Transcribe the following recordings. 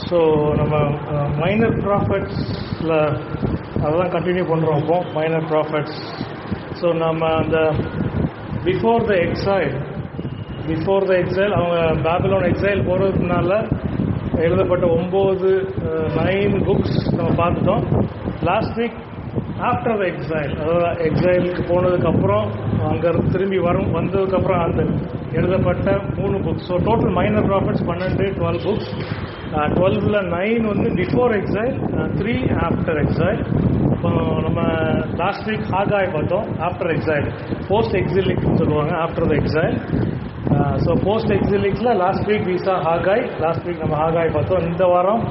So நம்ம minor ப்ராஃபிட்ஸில் அதெல்லாம் continue பண்ணுறோம். இப்போ மைனர் ப்ராஃபிட்ஸ். ஸோ நம்ம அந்த பிஃபோர் த எக்ஸைல் அவங்க பாபிலோன் எக்ஸைல் போகிறதுனால எழுதப்பட்ட 9 புக்ஸ் நம்ம பார்த்துட்டோம். Last week after the exile, அதாவது எக்ஸைலுக்கு போனதுக்கப்புறம் அங்கேருந்து திரும்பி வந்ததுக்கப்புறம் அந்த எழுதப்பட்ட 3 books. So total minor prophets 12 books. 12ல் 9 வந்து பிஃபோர் எக்ஸைல், 3 ஆஃப்டர் எக்ஸைல். இப்போ நம்ம லாஸ்ட் வீக் ஹாகாய் பார்த்தோம். ஆஃப்டர் எக்ஸைல், போஸ்ட் எக்ஸிலிக்னு சொல்லுவாங்க, after the exile. So post எக்ஸிலிக்ல லாஸ்ட் வீக் வீசா ஹாகாய். லாஸ்ட் வீக் நம்ம ஹாகாய் பார்த்தோம். இந்த வாரம்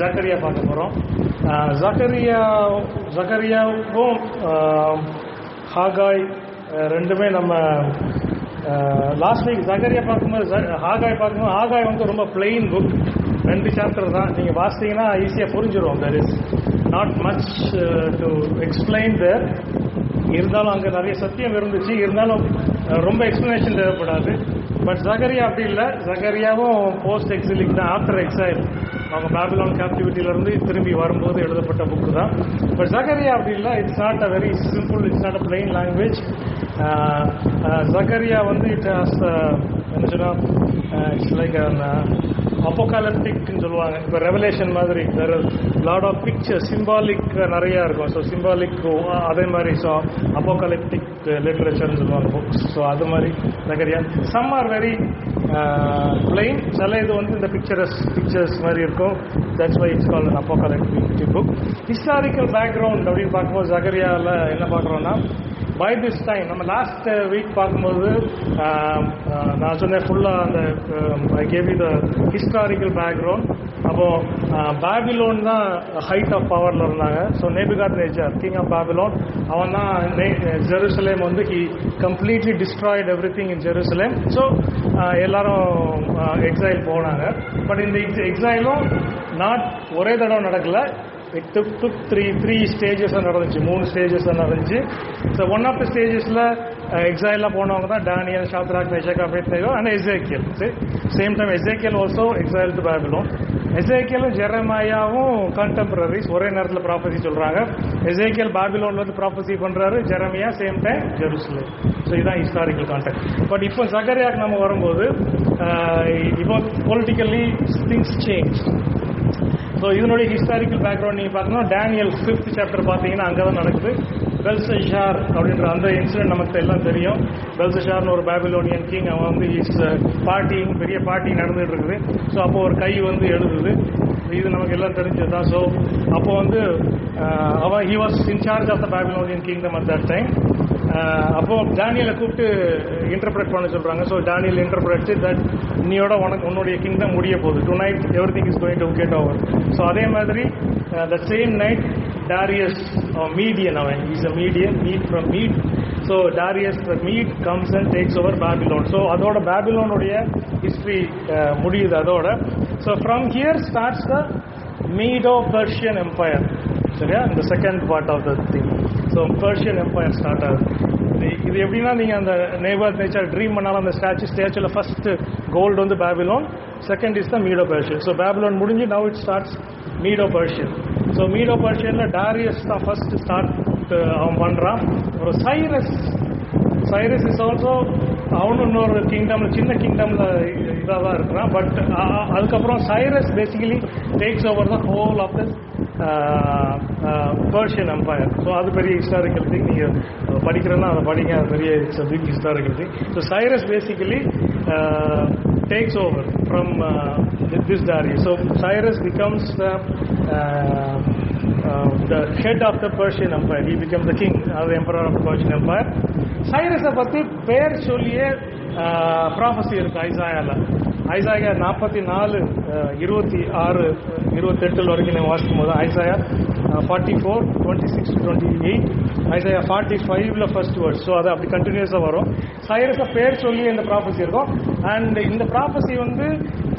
ஜக்கரியா பார்க்க போகிறோம். ஜக்கரியாவுக்கும் ஹாகாய் ரெண்டுமே நம்ம லாஸ்ட் வீக் ஜக்கரியா பார்க்கும்போது ஹாகாய் வந்து ரொம்ப பிளெயின் புக். 2 சாப்டர் தான். நீங்கள் வாசித்தீங்கன்னா ஈஸியாக புரிஞ்சிடும். There is not much to explain there. இருந்தாலும் அங்கே நிறைய சத்தியம் இருந்துச்சு. இருந்தாலும் ரொம்ப எக்ஸ்பிளனேஷன் தேவைப்படாது. பட் ஜகரியா அப்படி இல்லை. ஜகரியாவும் போஸ்ட் எக்ஸிலிக் தான், ஆஃப்டர் எக்ஸைல். அவங்க பாபிலோன் கேப்டிவிட்டியிலேருந்து திரும்பி வரும்போது எழுதப்பட்ட புக்கு தான். பட் ஜகரியா அப்படி இல்லை. It's not a very simple, it's not a plain language. Zechariah வந்து இட் ஹாஸ் என்ன சொன்னால் இட்ஸ் லைக் அப்போகாலிப்டிக்னு சொல்லுவாங்க. இப்போ ரெவலேஷன் மாதிரி வேறு லாட் ஆஃப் பிக்சர் சிம்பாலிக் நிறையா இருக்கும். ஸோ சிம்பாலிக் அதே மாதிரி ஸோ அப்போகாலிப்டிக் லிட்ரேச்சர்னு சொல்லுவாங்க புக்ஸ். ஸோ அது மாதிரி Zechariah some are very plain. சில இது வந்து இந்த பிக்சர்ஸ் மாதிரி இருக்கும். That's why it's called apocalyptic book. Historical background அப்படின்னு பார்க்கும்போது ஜகரியாவில் என்ன பார்க்குறோன்னா, பை திஸ் டைம் நம்ம லாஸ்ட் வீக் பார்க்கும்போது நான் சொன்னேன் ஃபுல்லாக அந்த I gave you the historical background. அப்போது பாபிலோன் தான் ஹைட் ஆஃப் பவரில் இருந்தாங்க. So Nebuchadnezzar king of Babylon, அவன் தான் ஜெருசலேம் வந்து he completely destroyed everything in Jerusalem. So எல்லாரும் எக்ஸைல் போனாங்க. பட் இந்த எக்ஸைலும் நாட் ஒரே தடவை நடக்கலை. இட் took three stages நடந்துச்சு. 3 ஸ்டேஜஸ் நடந்துச்சு. ஸோ ஒன் ஆஃப் த ஸ்டேஜஸில் எக்ஸைலாக போனவங்க தான் Daniel, Shadrach, Meshach, Abednego and Ezekiel. Same time Ezekiel also exile to Babylon. எசேக்கியலும் ஜெரமாயாவும் கண்டெம்பரரிஸ், ஒரே நேரத்தில் ப்ராஃபஸி சொல்கிறாங்க. எசேக்கியல் பாபிலோன்ல வந்து ப்ராஃபஸி பண்ணுறாரு, Jeremiah same time Jerusalem. So இதுதான் ஹிஸ்டாரிக்கல் கான்டெக்ட். பட் இப்போ ஜகரியாக்கு நம்ம வரும்போது இப்போ பொலிட்டிக்கலி திங்ஸ் சேஞ்ச். ஸோ இதனுடைய ஹிஸ்டாரிக்கல் பேக்ரவுண்ட் நீங்கள் பார்க்கணும். டேனியல் 5th சாப்டர் பார்த்தீங்கன்னா அங்கே தான் நடக்குது. பெல்ஷாஸார் அப்படின்ற அந்த இன்சிடென்ட் நமக்கு எல்லாம் தெரியும். பெல்ஷாஸார்னு ஒரு பாபிலோனியன் கிங், அவன் வந்து பெரிய பார்ட்டி நடந்துகிட்டு இருக்குது. ஸோ அப்போ ஒரு கை வந்து எழுதுது. இது நமக்கு எல்லாம் தெரிஞ்சது தான். ஸோ அப்போ வந்து அவன் he was in charge of the Babylonian kingdom at that time. அப்போ டேனியலை கூப்பிட்டு இன்டர்பிரேட் பண்ண சொல்கிறாங்க. ஸோ டேனியல் இன்டர்பிரேட் தட் நீயோட உன்னுடைய கிங்டம் முடிய போகுது. Tonight everything is going to get over. So அதே மாதிரி the same night Darius Median, அவன் is a Median, Mede from Mede. So Darius the Mede comes and takes over Babylon. So அதோட பாபிலோனுடைய history முடியுது அதோட. So from here starts the Medo Persian empire. சரியா, இந்த second part of the thing. So Persian empire start ஆகுது. இது எப்படின்னா, நீங்கள் அந்த நேபுகாத்நேச்சர் ட்ரீம் பண்ணாலும் அந்த ஸ்டாச்சுவில் ஃபர்ஸ்ட் கோல்டு வந்து Babylon, second is the Medo Persian. So Babylon முடிஞ்சு now it starts Medo Persian. So Medo பெர்ஷியனில் டாரியஸ் தான் ஃபர்ஸ்ட் ஸ்டார்ட் அவன் பண்ணுறான். ஒரு சைரஸ் இஸ் ஆல்சோ அவனு இன்னொரு கிங்டமில், சின்ன கிங்டமில் இதாக தான் இருக்கிறான். பட் அதுக்கப்புறம் Cyrus basically takes over the whole of the Persian empire. So அது பெரிய ஹிஸ்டாரிக்கல் திங். நீங்கள் படிக்கிறதுனா அதை படிங்க, அது பெரிய it's a big historical thing. So Cyrus basically takes over from this Darius. So Cyrus becomes the head of the Persian Empire. He becomes the king or the emperor of the Persian Empire. Cyrus-ஐ பற்றி பேர் சொல்லியே prophecy இருக்குது ஐசாயாவில். Isaiah 44, 26, 28 வரைக்கும் நம்ம வாசிக்கும் போது Isaiah 44, 26 to 28, Isaiah 45ல் first words. So அது அப்படி கண்டினியூஸாக வரும். சைரஸை பேர் சொல்லி இந்த ப்ராஃபஸி இருக்கும். அண்ட் இந்த ப்ராஃபஸி வந்து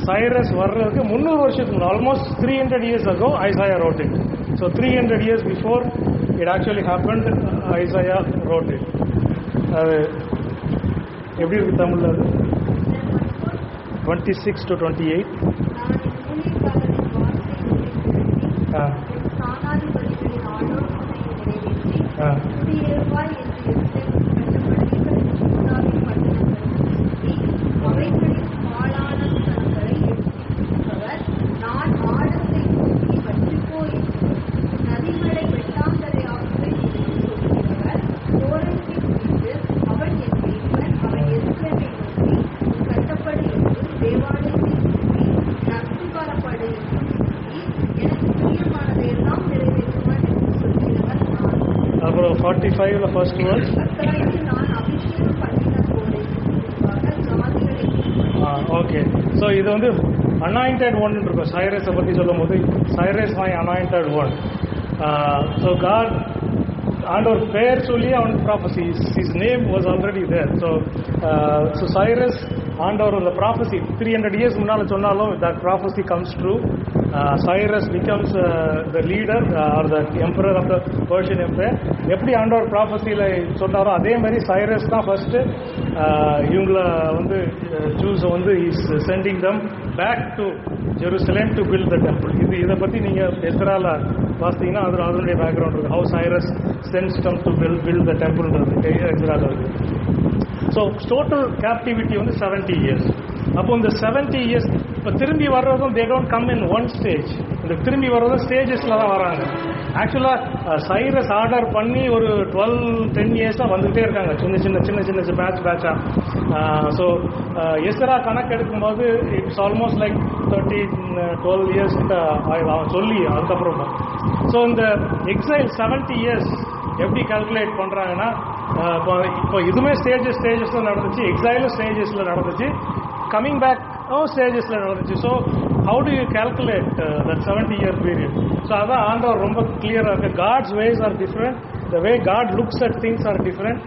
சைரஸ் வர்றதுக்கு 300 வருஷத்துக்கு almost 300 years ago Isaiah wrote it. So 300 years before it actually happened, Isaiah wrote it. அது எப்படி இருக்கு தமிழில்? அது 26 to 28. ஸ்தானாதிபதிகளின் ஆலோசனையை நிறைவேற்றி குடியேறுவாய் என்று எருசலேமுக்கு கட்டப்படுகிற யூதாவின் பட்டணங்களுக்கு அவைகளின் பாழானத்தனங்களை எடுத்துக்கொள்பவர் நான் ஆழத்தை தூக்கி வற்றிப்போ என்று நதிகளை வெட்டாந்தரையாக்குவேன் என்று சொல்கிறவர் கோரேசை குறித்து அவன் என் மேய்ப்பன் அவன் எருசலேமை நோக்கி கட்டப்படு என்றும் தேவாலயத்தை நோக்கி நற்சுகாரப்படு என்றும் சொல்லி எனக்கு பிரியமானதையெல்லாம் நிறைவேற்றுவான் என்று சொல்கிறவர் நான். அப்புறம் 45 ஃபர்ஸ்ட் வேர்ஸ் கர்த்தராகிய நான் அபிஷேகம் பண்ணின கோரேசுக்கு முன்பாக ஜாதிகளை ஓகே. ஸோ இது வந்து அனாயிண்டட் ஒன் இருக்கும். சைரஸை பற்றி சொல்லும் போது Cyrus my anointed one. So God ஆண்டவர் பேர் சொல்லி அவனுக்கு prophecy his name was already there. So Cyrus ஆண்டவர் அந்த ப்ராஃபஸி 300 இயர்ஸ் முன்னால் சொன்னாலும் that prophecy comes true. Cyrus becomes the leader or the emperor of the Persian Empire. எப்படி ஆண்டவர் ப்ராஃபஸியில் சொன்னாரோ அதே மாதிரி சைரஸ் தான் ஃபர்ஸ்ட்டு இவங்கள வந்து ஜூஸை வந்து is sending them back to Jerusalem to build the temple. இதை பற்றி நீங்கள் எஸ்ரால பார்த்தீங்கன்னா அதனுடைய பேக்ரவுண்ட் இருக்குது. How Cyrus sends them to build the டெம்பிள்ன்றது எஸ்ரால இருக்குது. ஸோ டோட்டல் கேப்டிவிட்டி வந்து 70 இயர்ஸ். அப்போ இந்த 70 இயர்ஸ் இப்போ திரும்பி வர்றதும் they don't come in one stage. இந்த திரும்பி வர்றதும் ஸ்டேஜஸில் தான் வராங்க. ஆக்சுவலாக சைரஸ் ஆர்டர் பண்ணி ஒரு 12-10 இயர்ஸாக வந்துகிட்டே இருக்காங்க, சின்ன சின்ன சின்ன சின்ன பேட்சாக. ஸோ எஸ்ரா கணக்கு எடுக்கும்போது இட்ஸ் ஆல்மோஸ்ட் லைக் 12 இயர்ஸ் அவன் சொல்லி அதுக்கப்புறம் தான். ஸோ இந்த எக்ஸைல் 70 இயர்ஸ் எப்படி கால்குலேட் பண்ணுறாங்கன்னா இப்போ இதுவுமே ஸ்டேஜஸில் நடந்துச்சு, எக்ஸைலும் ஸ்டேஜஸில் நடந்துச்சு, கம்மிங் பேக் ஸ்டேஜஸில் நடந்துச்சு. So how do you calculate that 70-year period? ஸோ அதான் ஆண்டவர் ரொம்ப கிளியராக இருக்குது. God's ways are different. The way God looks at things are different.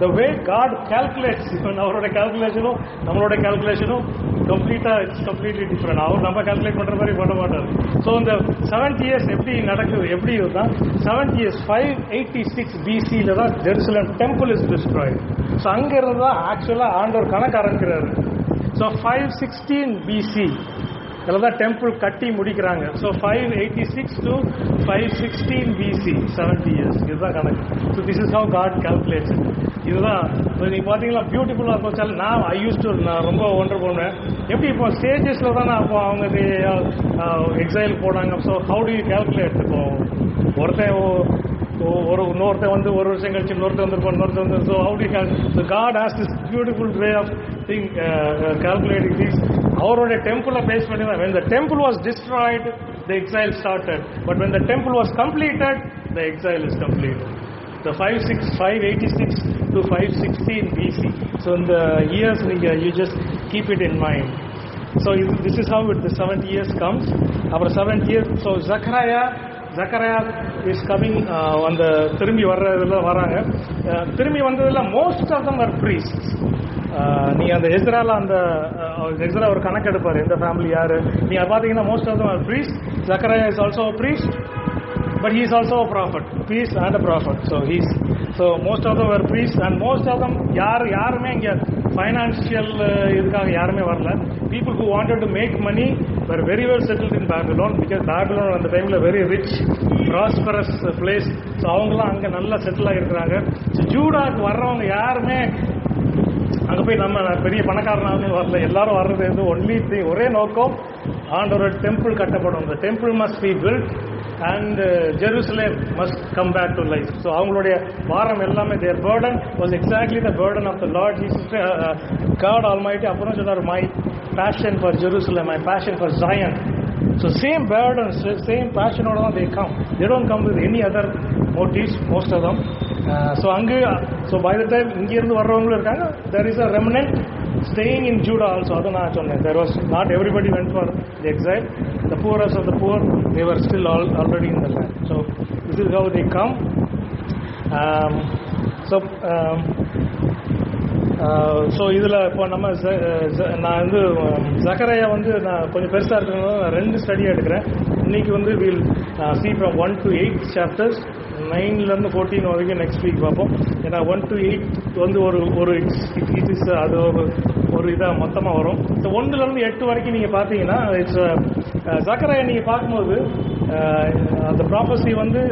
The way God calculates, அவரோட கால்குலேஷனும் நம்மளோட கால்குலேஷனும் கம்ப்ளீட்லி டிஃப்ரெண்ட். அவர் நம்ம கால்குலேட் பண்ணுற மாதிரி பண்ண மாட்டார். ஸோ இந்த 70 இயர்ஸ் எப்படி நடக்குது, எப்படி இருந்தால் 70 இயர்ஸ் 586 BC-ல தான் Jerusalem temple is destroyed. So அங்கேருந்து தான் ஆக்சுவலாக ஆண்டவர் கணக்கு ஆரம்பிக்கிறாரு. ஸோ 516 BC இதில் தான் டெம்பிள் கட்டி முடிக்கிறாங்க. ஸோ 586 to 516 BC 70 இயர்ஸ் இதுதான் கணக்கு. So this is how God calculates. இதுதான் நீங்கள் பார்த்தீங்களா பியூட்டிஃபுல்லாக இருக்கும். நான் ரொம்ப ஒன்றரை போனேன். எப்படி இப்போ ஸ்டேஜஸில் தான் அப்போ அவங்க எக்ஸைல் போனாங்க. So how do you calculate? இப்போ இன்னொருத்தன் வந்து ஒரு வருஷம் கழிச்சு இன்னொருத்தர் வந்து so how do so God has this beautiful way of thing calculating things. அவரோட டெம்பிளை பேஸ் பண்ணி தான் when the temple was destroyed the exile started, but when the temple was completed the exile is completed. The 586 to 516 BC. So in the years you just keep it in mind. So this is how the 70 years comes. Our 7th year, so Zechariah is coming. அந்த திரும்பி வர்றதுல வராங்க. திரும்பி வந்ததில் most of them are priests. நீங்கள் அந்த எஸ்ரால Ezra ஒரு கணக்கு எடுப்பார் எந்த ஃபேமிலி யார் நீங்கள் பார்த்தீங்கன்னா most of them are priests. Zechariah is also a priest, but he is also a prophet, priest and a prophet. So most of them were priests and most of them யாருமே இங்கே financial இதுக்காக யாருமே வரல. People who wanted to make money were very well settled in Babylon, because Babylon அந்த டைமில் very rich prosperous place. So அவங்களாம் அங்கே நல்லா செட்டில் ஆகிருக்கிறாங்க. ஸோ ஜூடாக்கு வர்றவங்க யாருமே அங்கே போய் நம்ம பெரிய பணக்காரனாக வரல. எல்லாரும் வர்றது வந்து ஒரே நோக்கம், ஆண்டவரோட டெம்பிள் கட்டப்படும். the temple must be built and Jerusalem must come back to life. So அவங்களுடைய வாரம் எல்லாமே their burden was exactly the burden of the Lord Jesus, God Almighty. அப்புறம் சொன்னார் my passion for Jerusalem, my passion for Zion. So same burden, same passion ஓட தான் they come. They don't come with any other motives, most of them. So by the time இங்கிருந்து வர்றவங்களும் இருக்காங்க, there is a remnant staying in Judah also. அதை நான் சொன்னேன், there was not everybody went for the exile. The poorest of the poor, they were still already in the land. So this is how they come. So இதில் இப்போ நம்ம நான் வந்து ஜக்கரையா வந்து நான் கொஞ்சம் பெருசாக இருக்கிறதுனால 2 ஸ்டடியாக எடுக்கிறேன். இன்றைக்கி வந்து will see from 1 to 8 chapters, 9லேருந்து 14 வரைக்கும் நெக்ஸ்ட் வீக் பார்ப்போம். ஏன்னா 1 to 8 வந்து ஒரு இட் இஸ் அது ஒரு இதாக மொத்தமாக வரும். ஸோ 1லேருந்து 8 வரைக்கும் நீங்கள் பார்த்தீங்கன்னா இட்ஸ் ஜக்கரையா நீங்கள் பார்க்கும்போது அந்த ப்ராபஸி வந்து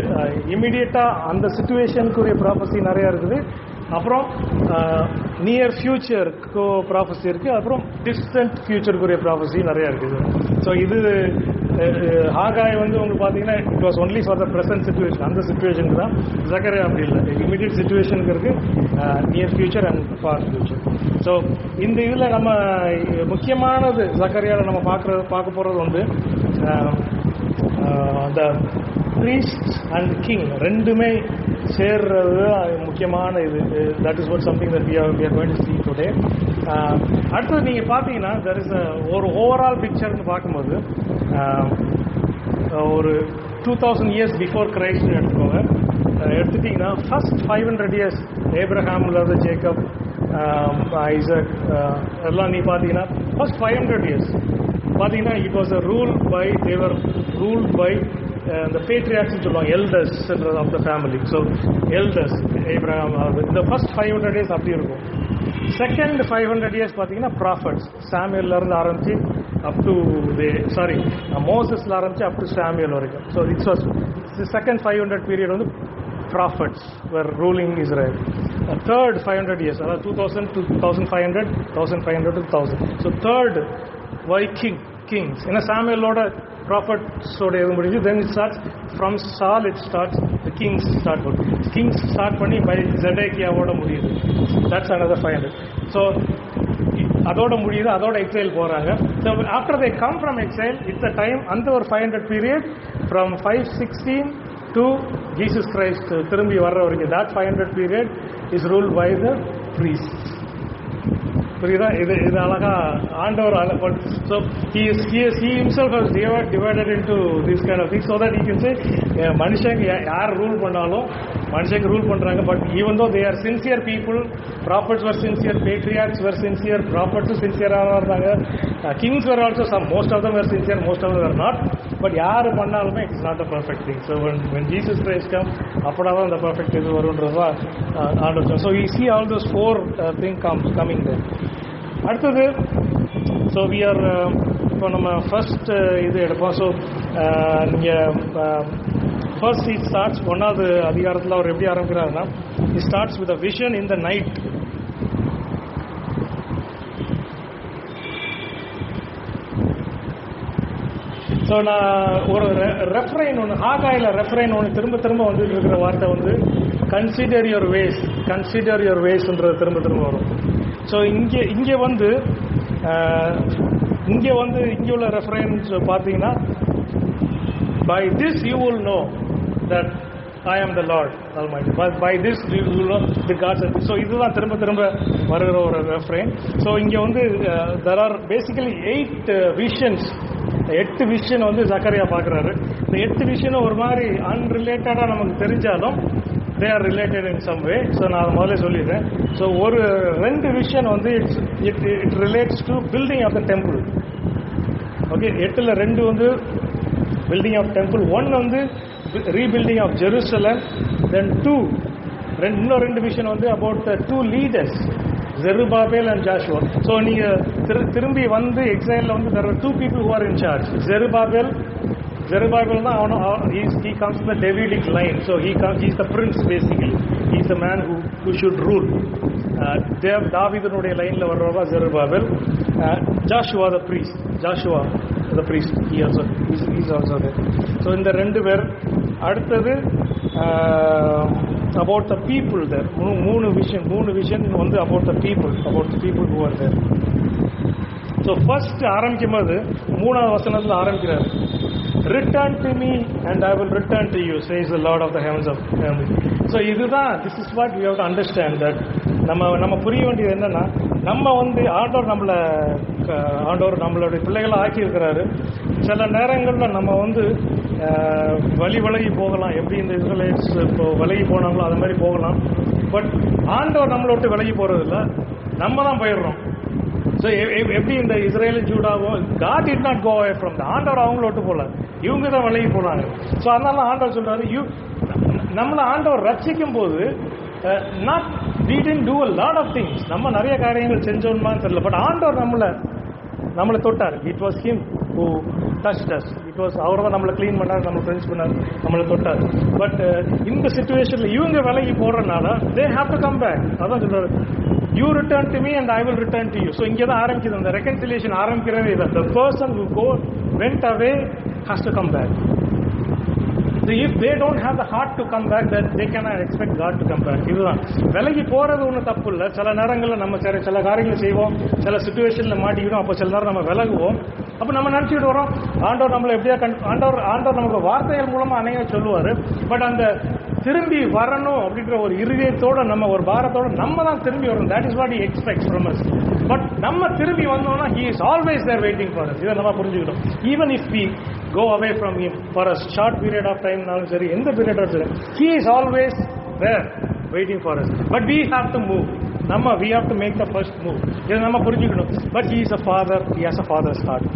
இமிடியேட்டாக அந்த சுச்சுவேஷனுக்குரிய ப்ராபஸி நிறையா இருக்குது. அப்புறம் நியர் ஃபியூச்சருக்கு ப்ராபஸி இருக்குது. அப்புறம் டிஸ்டன்ட் ஃபியூச்சருக்குரிய ப்ராபஸி நிறையா இருக்குது. ஸோ இது ஹாகாய் வந்து உங்களுக்கு பார்த்தீங்கன்னா it was only for the present situation. அந்த சுச்சுவேஷனுக்கு தான். ஜக்கரியா அப்படி இல்லை, இமிடியட் சுச்சுவேஷனுக்கு இருக்குது near future and for future. So இந்த இதில் நம்ம முக்கியமானது ஜக்கரியாவில் நம்ம பார்க்க போகிறது வந்து அந்த ப்ரீஸ்ட் அண்ட் கிங் ரெண்டுமே சேர்றது முக்கியமான இது. That is what something that we are going to see today. அடுத்தது நீங்கள் பார்த்தீங்கன்னா there is ஒரு ஓவரால் பிக்சர்னு பார்க்கும்போது ஒரு 2000 years பிஃபோர் கிரைஸ்ட் எடுத்துக்கோங்க. எடுத்துட்டிங்கன்னா ஃபர்ஸ்ட் 500 years ஏப்ரஹாம்லேருந்து ஜேக்கப், ஐசக் எல்லாம் நீ பார்த்தீங்கன்னா ஃபர்ஸ்ட் 500 years பார்த்தீங்கன்னா it was a rule by their rule by இந்த பேட்ரியாக்ஸ்னு சொல்லுவாங்க, elders of the family. So elders Abraham, இந்த ஃபர்ஸ்ட் 500 years அப்படி இருக்கும். செகண்ட் 500 years பார்த்தீங்கன்னா ப்ராஃபட்ஸ், சாமுவேல்லேருந்து ஆரம்பித்து அப் டு மோசஸ்ல ஆரம்பித்து அப் டு சாமுவேல் வரைக்கும். So it's was second 500 period வந்து prophets were ruling Israel. Third 500 years அதாவது 2000 to 1500, 1500 to 1000. So third by kings ஏன்னா சாமுவேலோட ப்ராஃபட்ஸோட இது முடிஞ்சு. Then it starts from Saul, it starts the kings start பண்ணி பை ஜெடேக்கியாவோட முடியுது. That's another 500. ஸோ அதோட முடியுது, அதோட எக்ஸைல் போகிறாங்க. So after they come from exile it's a time அந்த ஒரு 500 period from 516 to Jesus Christ திரும்பி வர்ற வரைக்கும். That 500 period is ruled by the priest. புரியுதா? இது அழகா ஆண்டவர். ஸோ he himself has divided into these kind of things so that he can say மனுஷங்க யார் ரூல் பண்ணாலும் மனுஷங்க ரூல் பண்றாங்க. But even though they are sincere people, prophets were sincere, patriarchs were sincere, ப்ராஃபட்ஸும் சின்சியராக இருந்தாங்க, kings were also some, most of them were sincere, most of them were not. But யார் பண்ணாலுமே it's not a perfect thing. So when Jesus Christ come அப்படா தான் அந்த perfect இது வரும்ன்றதா ஆண்டவர். So we see all those four thing coming there. அடுத்தது so we are இப்போ நம்ம ஃபர்ஸ்ட் இது எடுப்போம். ஸோ நீங்கள் ஃபர்ஸ்ட் இட் ஸ்டார்ட்ஸ் 1வது அதிகாரத்தில் அவர் எப்படி ஆரம்பிக்கிறாருன்னா it starts with a vision in the night. So நான் ஒரு ரெஃப்ரைன் ஒன்று ஹாகாயில் ரெஃப்ரைன் ஒன்று திரும்ப வந்துட்டு இருக்கிற வார்த்தை வந்து கன்சிடர் யுவர் வேஸ்ன்றது திரும்ப வரும். ஸோ இங்கே உள்ள ரெஃபரன்ஸ் பார்த்தீங்கன்னா by this you will know that I am the lord almighty, by this you will know the gods. So இதுதான் திரும்ப வருகிற ஒரு ரெஃபரன். ஸோ இங்கே வந்து there are basically 8 visions, 8 vision வந்து ஜக்கரியா பார்க்குறாரு. இந்த 8 விஷனும் ஒரு மாதிரி அன்ரிலேட்டடாக நமக்கு தெரிஞ்சாலும் they are related in some way. So நான் அதை முதல்ல சொல்லிடுறேன். ஸோ ஒரு 2 விஷன் வந்து it relates to building of the temple. Okay, 8ல் 2 வந்து பில்டிங் ஆஃப் டெம்பிள், 1 வந்து ரீபில்டிங் ஆஃப் ஜெருசலம், தென் இன்னும் 2 விஷன் வந்து about the 2 leaders Zerubbabel and Joshua. So நீங்கள் திரும்பி வந்து எக்ஸைலில் வந்து there are 2 people who are in charge. Zerubbabel தான் he comes from the Davidic line, so he is the prince basically. He is the man who should rule. தாவீதுனுடைய லைன்ல வர்றவா Zerubbabel. Joshua the priest, he is also there. So இந்த 2 பேர். அடுத்தது about the people there, 3 vision வந்து about the people who are there. So first ஆரம்பிக்கும் போது 3வது வசனத்துல ஆரம்பிக்கிறார், return to me and I will return to you, says the Lord of the heavens of heaven. So இதுதான், this is what we have to understand, that நம்ம புரிய வேண்டியது என்னன்னா, நம்ம வந்து ஆண்டவர் நம்மளுடைய பிள்ளைகளை ஆக்கி இருக்கிறாரு. சில நேரங்களில் நம்ம வந்து விலகி போகலாம், எப்படி இந்த இஸ்ரேலைட்ஸ் இப்போ விலகி போனாங்களோ அது மாதிரி போகலாம். பட் ஆண்டவர் நம்மளை விட்டு விலகி போறது இல்லை, நம்ம தான் போயிடுறோம். ஸோ எப்படி இந்த இஸ்ரேலும் ஜூடாவும் God did not go away from the, ஆண்டவர் அவங்கள விட்டு போல, இவங்க தான் விலகி போனாங்க. ஸோ அதனால ஆண்டவர் சொல்றாரு, நம்மளை ஆண்டவர் ரட்சிக்கும் போது we didn't do a lot of things, நம்ம நிறைய காரியங்கள் செஞ்சோம்னு தெரியல, பட் ஆண்டவர் நம்மளை தொட்டார். It was him who who touched us. It was அவர் தான் நம்மளை க்ளீன் பண்ணார், நம்மளை ஃப்ரெண்ட்ஸ் பண்ணார், நம்மளை தொட்டார். பட் இந்த சிச்சுவேஷனில் இவங்க விலகி போடுறதுனால they have to come back. அதான் சொல்றாரு, you return to me and I will return to you. So இங்கே தான் ஆரம்பிக்குது அந்த reconciliation ஆரம்பிக்கிறதே இதான். The person who went away has to come back. So if they don't have the heart to come back, then they cannot expect God to come back. இதுதான் விலகி போறது ஒன்றும் தப்பு இல்லை. சில நேரங்களில் நம்ம சில காரியங்களை செய்வோம், சில சுச்சுவேஷனில் மாட்டிக்கிடும், அப்போ சில நேரம் நம்ம விலகுவோம். அப்போ நம்ம நினச்சிக்கிட்டு வரோம் ஆண்டவர் நம்மளை எப்படியா ஆண்டவர் நமக்கு வார்த்தைகள் மூலமாக அநேக சொல்லுவார். பட் அந்த திரும்பி வரணும் அப்படின்ற ஒரு இருதயத்தோட நம்ம ஒரு பாரத்தோட நம்ம தான் திரும்பி வரணும். That is what he expects from us. But நம்ம திரும்பி வந்தோம்னா he is always there waiting for us. இதை நம்ம புரிஞ்சுக்கிட்டோம். Even if we go away from him for a short period of time நாலும் சரி, எந்த பீரியட் சரி, he is always there waiting for us. But we have to move. we have to make the first move. இதை நம்ம புரிஞ்சுக்கணும். But he is a father, he has a father's heart.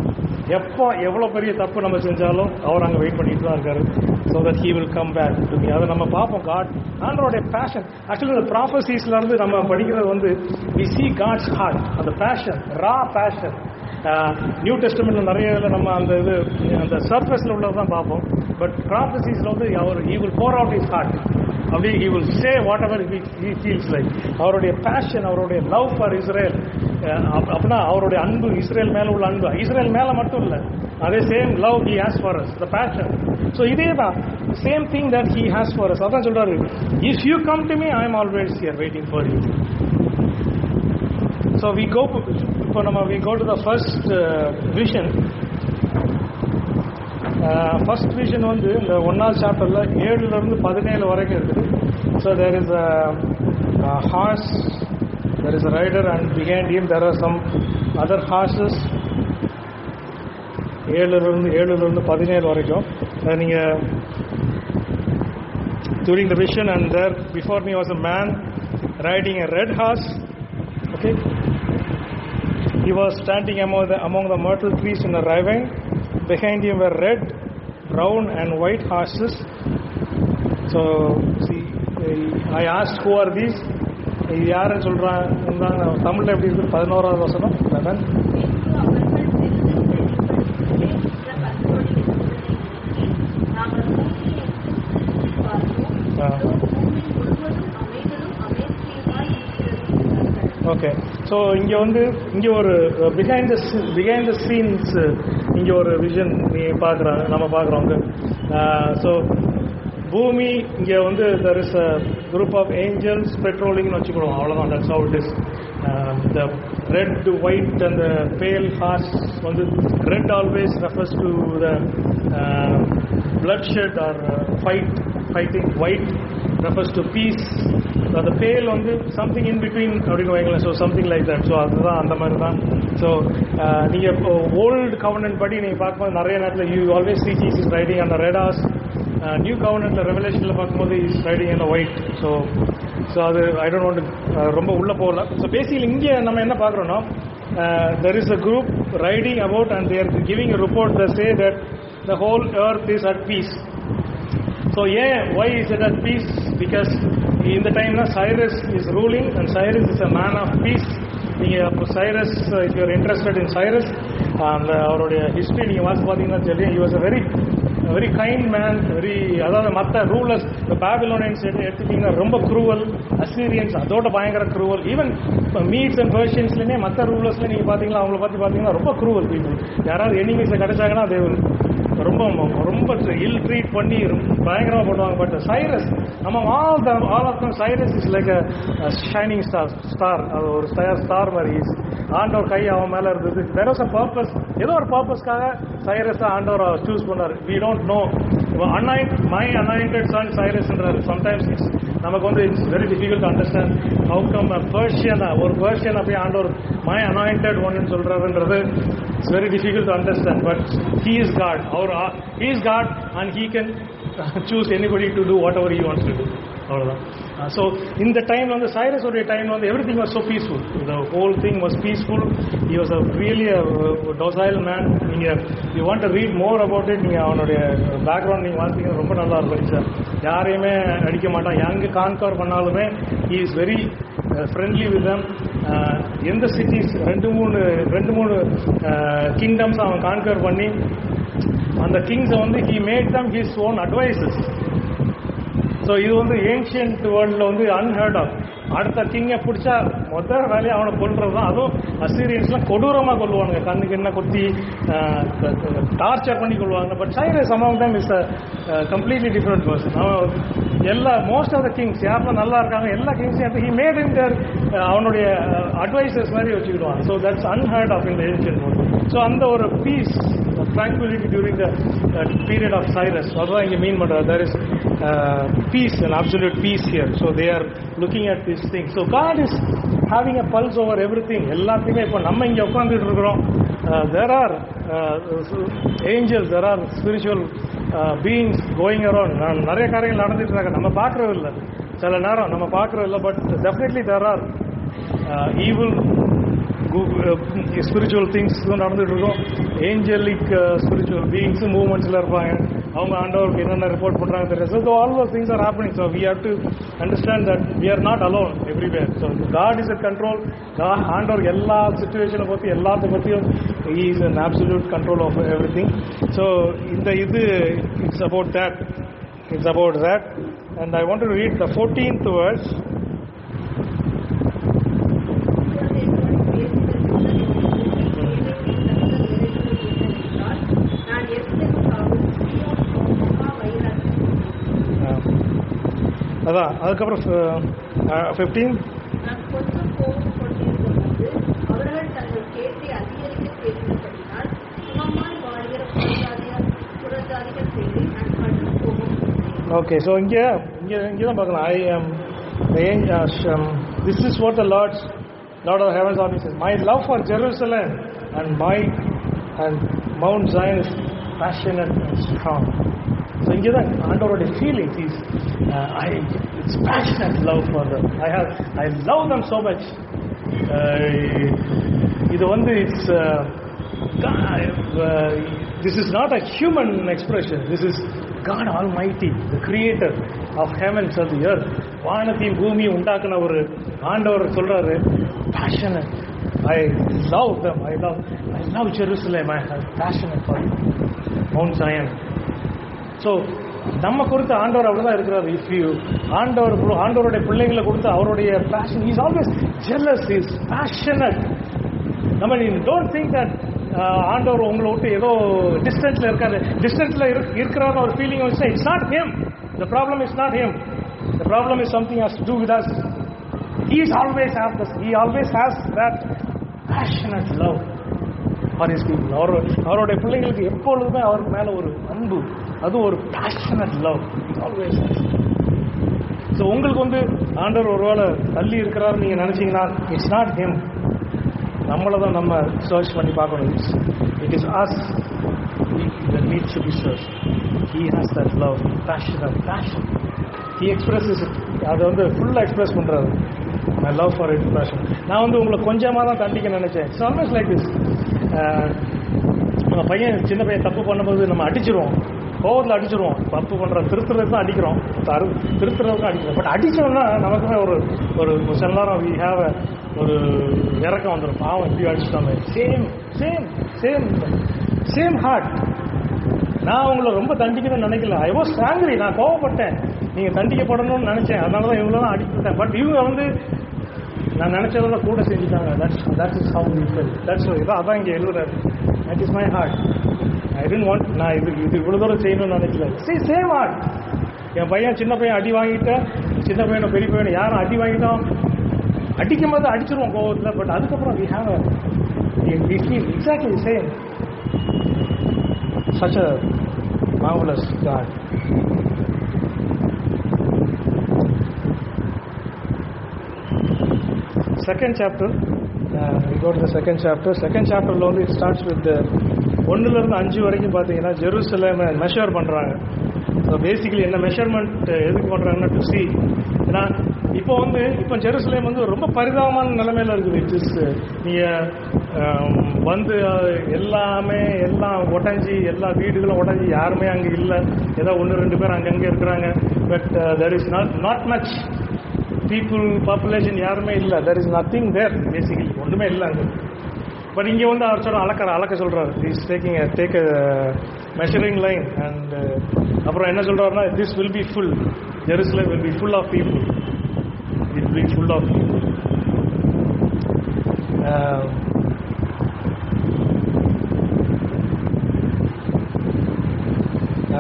எப்போ எவ்வளோ பெரிய தப்பு நம்ம செஞ்சாலும் அவர் அங்கே வெயிட் பண்ணிட்டு தான் இருக்காரு. So that he will come back to me. அதை நம்ம பார்ப்போம். காட் ஆண்டவருடைய பேஷன். ஆக்சுவலி இந்த ப்ராஃபஸீஸ்லேருந்து நம்ம படிக்கிறது வந்து வி see God's heart, அந்த பேஷன், ரா பேஷன். நியூ டெஸ்டமெண்ட்ல நிறைய இதில் நம்ம அந்த சர்ஃபேஸில் உள்ளது தான் பார்ப்போம். பட் ப்ராஃபஸீஸில் வந்து he will pour out his heart. அப்படி he will say whatever he feels like. அவருடைய பேஷன், அவருடைய லவ் ஃபார் இஸ்ரேல், அப்படின்னா அவருடைய அன்பு, இஸ்ரேல் மேல உள்ள அன்பு, இஸ்ரேல் மேல மட்டும் இல்லை, அதே same love he has for us, the passion. So இதே தான் same thing that he has for us. அதான் சொல்றாரு, if you come to me I am always here waiting for you. So we go to the first vision. First vision வந்து இந்த 1வது சாப்டர்ல 7 to 17 வரைக்கும் இருக்குது. So there is a horse, there is a rider, and behind him there are some other horses. 7 to 17 வரைக்கும் நீங்கள் during the vision, and there before me was a man riding a red horse. Okay, he was standing among the myrtle trees in a ravine. Behind him were red, brown and white horses. So see, I asked who are these. இது யாருன்னு சொல்றாங்க. தமிழ்ல எப்படி இருக்கு? 11வது வசனம். Okay, so இங்கே ஒரு behind the scenes இங்கே ஒரு விஷன் நம்ம பார்க்குறோங்க. ஸோ பூமி இங்கே வந்து there is a group of angels patrolling-னு வச்சுக்கிறோம், அவ்வளோதான். that's how it is. The red, white and the pale horse வந்து red always refers to the bloodshed or fighting. White refers to peace. அந்த pale வந்து something in between அப்படின்னு வைங்களேன். So something like that. So அதுதான் அந்த மாதிரி தான். So நீங்கள் ஓல்டு கவர்னன்ட் படி நீங்கள் பார்க்கும்போது நிறைய நேரத்தில் you always see Jesus riding அந்த ரெட் ஹார்ஸ். நியூ கவர்னன்ட்ல ரெவலேஷனில் பார்க்கும்போது இஸ் ரைடிங் அந்த ஒயிட். ஸோ அது ஐ டோன்ட் வாண்ட் ரொம்ப உள்ளே போகல. ஸோ பேசிக்கலி இங்கே நம்ம என்ன பார்க்குறோன்னா, there is a group riding about and they are giving a report that say that the whole earth is at peace. So why is it at peace? Because in the time Cyrus is ruling, and Cyrus is a man of peace. நீங்கள் அப்போ Cyrus, if you are interested in Cyrus, அந்த அவருடைய history நீங்கள் வாசி பார்த்தீங்கன்னா தெரியும். he was a very kind man. அதாவது மற்ற ரூலர்ஸ் பாபிலோனியன்ஸ் எடுத்துக்கிட்டிங்கன்னா ரொம்ப க்ரூவல், அசீரியன்ஸ் அதோட பயங்கர க்ரூவல். ஈவன் மீட்ஸ் அண்ட் பெர்ஷியன்ஸ்லேயுமே மற்ற ரூலர்ஸ்ல நீங்கள் பார்த்தீங்கன்னா அவங்கள பற்றி பார்த்தீங்கன்னா ரொம்ப க்ரூவல் பீப்புள். யாராவது எனிமீஸை கிடைச்சாங்கன்னா அது ரொம்ப இல் ட்ரீட் பண்ணி பயங்கரமாக பண்ணுவாங்க. But Cyrus among all of them, Cyrus is like a shining star. அது ஒரு ஸ்டார் மாதிரி. ஆண்டவர் கை அவன் மேலே இருந்தது. there was a purpose. ஏதோ ஒரு பர்பஸ்க்காக சைரஸை ஆண்டவர் சூஸ் பண்ணார். we don't know. my anointed son Cyrus என்றார். sometimes நமக்கு வந்து it's very difficult to understand how come ஒரு பர்ஷியன் அப்படியே ஆண்டவர் my anointed one சொல்றாருன்றது it's very difficult to understand. But he is God. He is God and he can choose anybody to do whatever he wants to do. அவ்வளோதான். So இந்த time வந்து சைரஸோடைய time வந்து everything was so peaceful. the whole thing was peaceful. he was a really a docile man. நீங்கள் you want to read more about it, நீங்கள் அவனுடைய background நீங்கள் வாசிங்கன்னா ரொம்ப நல்லா இருக்கும். சார் யாரையுமே அடிக்க மாட்டான். எங்கே கான்கவர் பண்ணாலுமே he is very friendly with them. எந்த சிட்டிஸ் ரெண்டு மூணு கிங்டம்ஸ் அவன் கான்கர் பண்ணி அந்த கிங்ஸை வந்து he made them his own advices. So இது வந்து ஏன்ஷியன்ட் வேர்ல்டில் வந்து அன்ஹர்ட் ஆஃப். அடுத்த கிங்கை பிடிச்சா மொதல் வேலையை அவனை கொல்றது தான். அதுவும் அசீரியன்ஸ்லாம் கொடூரமாக கொள்வானுங்க, கண்ணுக்கு என்ன குத்தி டார்ச்சர் பண்ணி கொள்வாங்க. But Cyrus among time is a completely different person. அவன் மோஸ்ட் ஆஃப் த கிங்ஸ் யாரெல்லாம் நல்லா இருக்காங்க எல்லா கிங்ஸையும் ஹி மேட் இன் தேர் அவனுடைய அட்வைசர்ஸ் மாதிரி வச்சுக்கிடுவான். So that's unheard of in the ancient world. So அந்த ஒரு peace tranquility during the period of Cyrus. அதுதான் இங்கே மீன் பண்ணுறது. there is peace and absolute peace here. So they are looking at these things. So God is having a pulse over everything. எல்லாத்தையுமே இப்போ நம்ம இங்கே உட்காந்துட்டு இருக்கிறோம். There are angels, there are spiritual beings going around. நிறைய காரியங்கள் நடந்துட்டு இருக்காங்க, நம்ம பார்க்கறது இல்லை. சில நேரம் நம்ம பார்க்கறது இல்லை, but definitely there are evil spiritual things நடந்துட்டு இருக்கும். ஏஞ்சலிக் ஸ்பிரிச்சுவல் பீயிங்ஸ் மூவ்மெண்ட்ஸில் இருப்பாங்க. அவங்க ஆண்டவருக்கு என்னென்ன ரிப்போர்ட் பண்ணுறாங்க தெரியாது. So all those things are happening. So we have to understand that we are not alone everywhere. So God is a control. ஆண்டவர் எல்லா சிச்சுவேஷனை பற்றி எல்லாத்த பற்றியும் he is an absolute control of everything. So it's about that. And I want to read the 14th verse. அதான் அதுக்கப்புறம் 15 கொஞ்சம் கோபம் கொண்டிருந்தபோது அவர்கள் தங்கள் கேட்டை அதிகரிக்க பேசினபடினால் சுகமாய் வாழ்கிற புறஜாதிகள் செய்து நான் கடும் கோபம். ஓகே, ஸோ இங்கே தான் பார்க்கலாம். This is what the Lord of Heaven's army says. My love for Jerusalem and Mount Zion is passionate and strong. So இங்கே தான் ஆண்டவருடைய feelings is it's passionate love for them. I love them so much. இது வந்து it's this is not a human expression. This is God Almighty, the creator of heavens and the earth. வானத்தையும் பூமியும் உண்டாக்குன ஒரு ஆண்டவர் சொல்றாரு, passionate. I love them. I love Jerusalem. I have passionate for Mount Zion. So நம்ம கொடுத்த ஆண்டவர் அவ்வளோதான் இருக்கிறார். இஃப் யூ ஆண்டவருடைய பிள்ளைங்களை கொடுத்து அவருடைய passion, is always jealous, is passionate. நம்ம டோன்ட் திங்க் தட் ஆண்டவர் உங்களை விட்டு ஏதோ டிஸ்டன்ஸில் இருக்காரு, டிஸ்டன்ஸில் இருக்கிறார் ஒரு ஃபீலிங் வந்துச்சுன்னா it's not him. The problem is not him. The problem is something has to do with us. He always has that passionate love for his people. அவருடைய பிள்ளைங்களுக்கு எப்பொழுதுமே அவருக்கு மேலே ஒரு அன்பு, அது ஒரு பேஷனட் லவ் ஆல்வேஸ். ஸோ உங்களுக்கு வந்து ஆண்டவர் ஒருவேளை தள்ளி இருக்கிறாரு நீங்கள் நினச்சிங்கன்னா இட்ஸ் நாட் ஹிம். நம்மளை தான் நம்ம சர்ச் பண்ணி பார்க்கணும். It is us that needs to be searched. He has that love, passion. He expresses it. அதை வந்து ஃபுல்லாக எக்ஸ்பிரஸ் பண்ணுறாரு. My love for it passion. நான் வந்து உங்களை கொஞ்சமாக தான் தண்டிக்க நினச்சேன். It's always like this. நம்ம சின்ன பையன் தப்பு பண்ணும்போது நம்ம அடிச்சிருவோம், கோவத்தில் அடிச்சிருவோம். தப்பு பண்ணுற திருத்துறது தான் அடிக்கிறோம், திருத்துறது தான் அடிக்கிறோம். பட் அடித்தோம்னா நமக்குமே ஒரு சில நேரம் வி ஹேவ் ஒரு இறக்கம் வந்துடும். பாவம் இப்படி அடிச்சிட்டோமே. Same heart. நான் உங்களை ரொம்ப தண்டிக்கணும்னு நினைக்கல. I was angry. நான் கோவப்பட்டேன், நீங்கள் தண்டிக்கப்படணும்னு நினச்சேன். அதனால தான் இவங்களெல்லாம் அடிக்கிட்டேன். பட் இவங்க வந்து நான் நினச்சதோட கூட செஞ்சுட்டாங்க. That is how you feel. That's அதான் இங்கே எழுதுறாரு. That is my heart. I didn't want, நான் இது இவ்வளோ தூரம் செய்யணும்னு நினைக்கல. Same heart. என் பையன் சின்ன பையன் அடி வாங்கிட்டேன், சின்ன பையனை பெரிய பையனை யாரும் அடி வாங்கிட்டோம், அடிக்கும் போது அடிச்சிருவோம் கோவத்தில். பட் அதுக்கப்புறம் we have we feel exactly the same. Such a marvelous God. Second chapter, we go to the second chapter. Second chapter only it starts with the 1-5 வரைக்கும் பார்த்தீங்கன்னா ஜெருசலேமை மெஷர் பண்ணுறாங்க. ஸோ பேசிக்கலி என்ன மெஷர்மெண்ட் எதுக்கு பண்ணுறாங்கன்னா to C. ஏன்னா இப்போ Jerusalem வந்து ரொம்ப பரிதாபமான நிலைமையில் இருக்குது. இட்ஸ் நீங்கள் வந்து எல்லாம் உடஞ்சி, எல்லா வீடுகளும் உடஞ்சி, யாருமே அங்கே இல்லை. ஏதோ 1-2 பேர் அங்கங்கே இருக்கிறாங்க. But there is not much people population யாருமே இல்லை. There is nothing there basically, ஒன்றுமே இல்லை அங்கே. பட் இங்கே வந்து அவர் சொல்ற அளக்க சொல்றாரு. Is take measuring line and அப்புறம் என்ன சொல்றாருன்னா, this will be full, Jerusalem will be full of people, it will be full of people.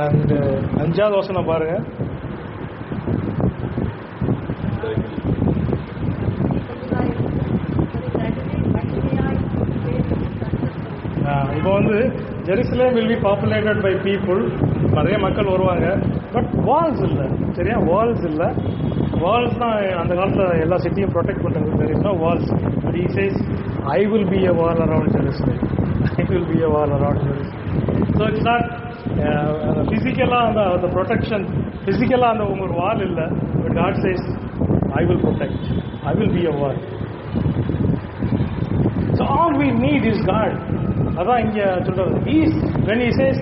And 5வது வசனம் பாருங்க. இப்போ வந்து Jerusalem will be populated by people, நிறைய மக்கள் வருவாங்க. பட் வால்ஸ் இல்லை, சரியா? வால்ஸ் இல்லை. வால்ஸ் தான் அந்த காலத்தில் எல்லா சிட்டியும் ப்ரொடெக்ட் பண்ணுறது. There is no walls. But he says I will be a wall around Jerusalem. I will be a wall around Jerusalem. So it's not ஃபிசிக்கலாக அந்த ப்ரொடெக்ஷன், ஃபிசிக்கலாக அந்த ஒரு வால் இல்லை. But God says I will protect, I will be a wall. So all we need is God. அதான் இங்கே சொல்றது. When he says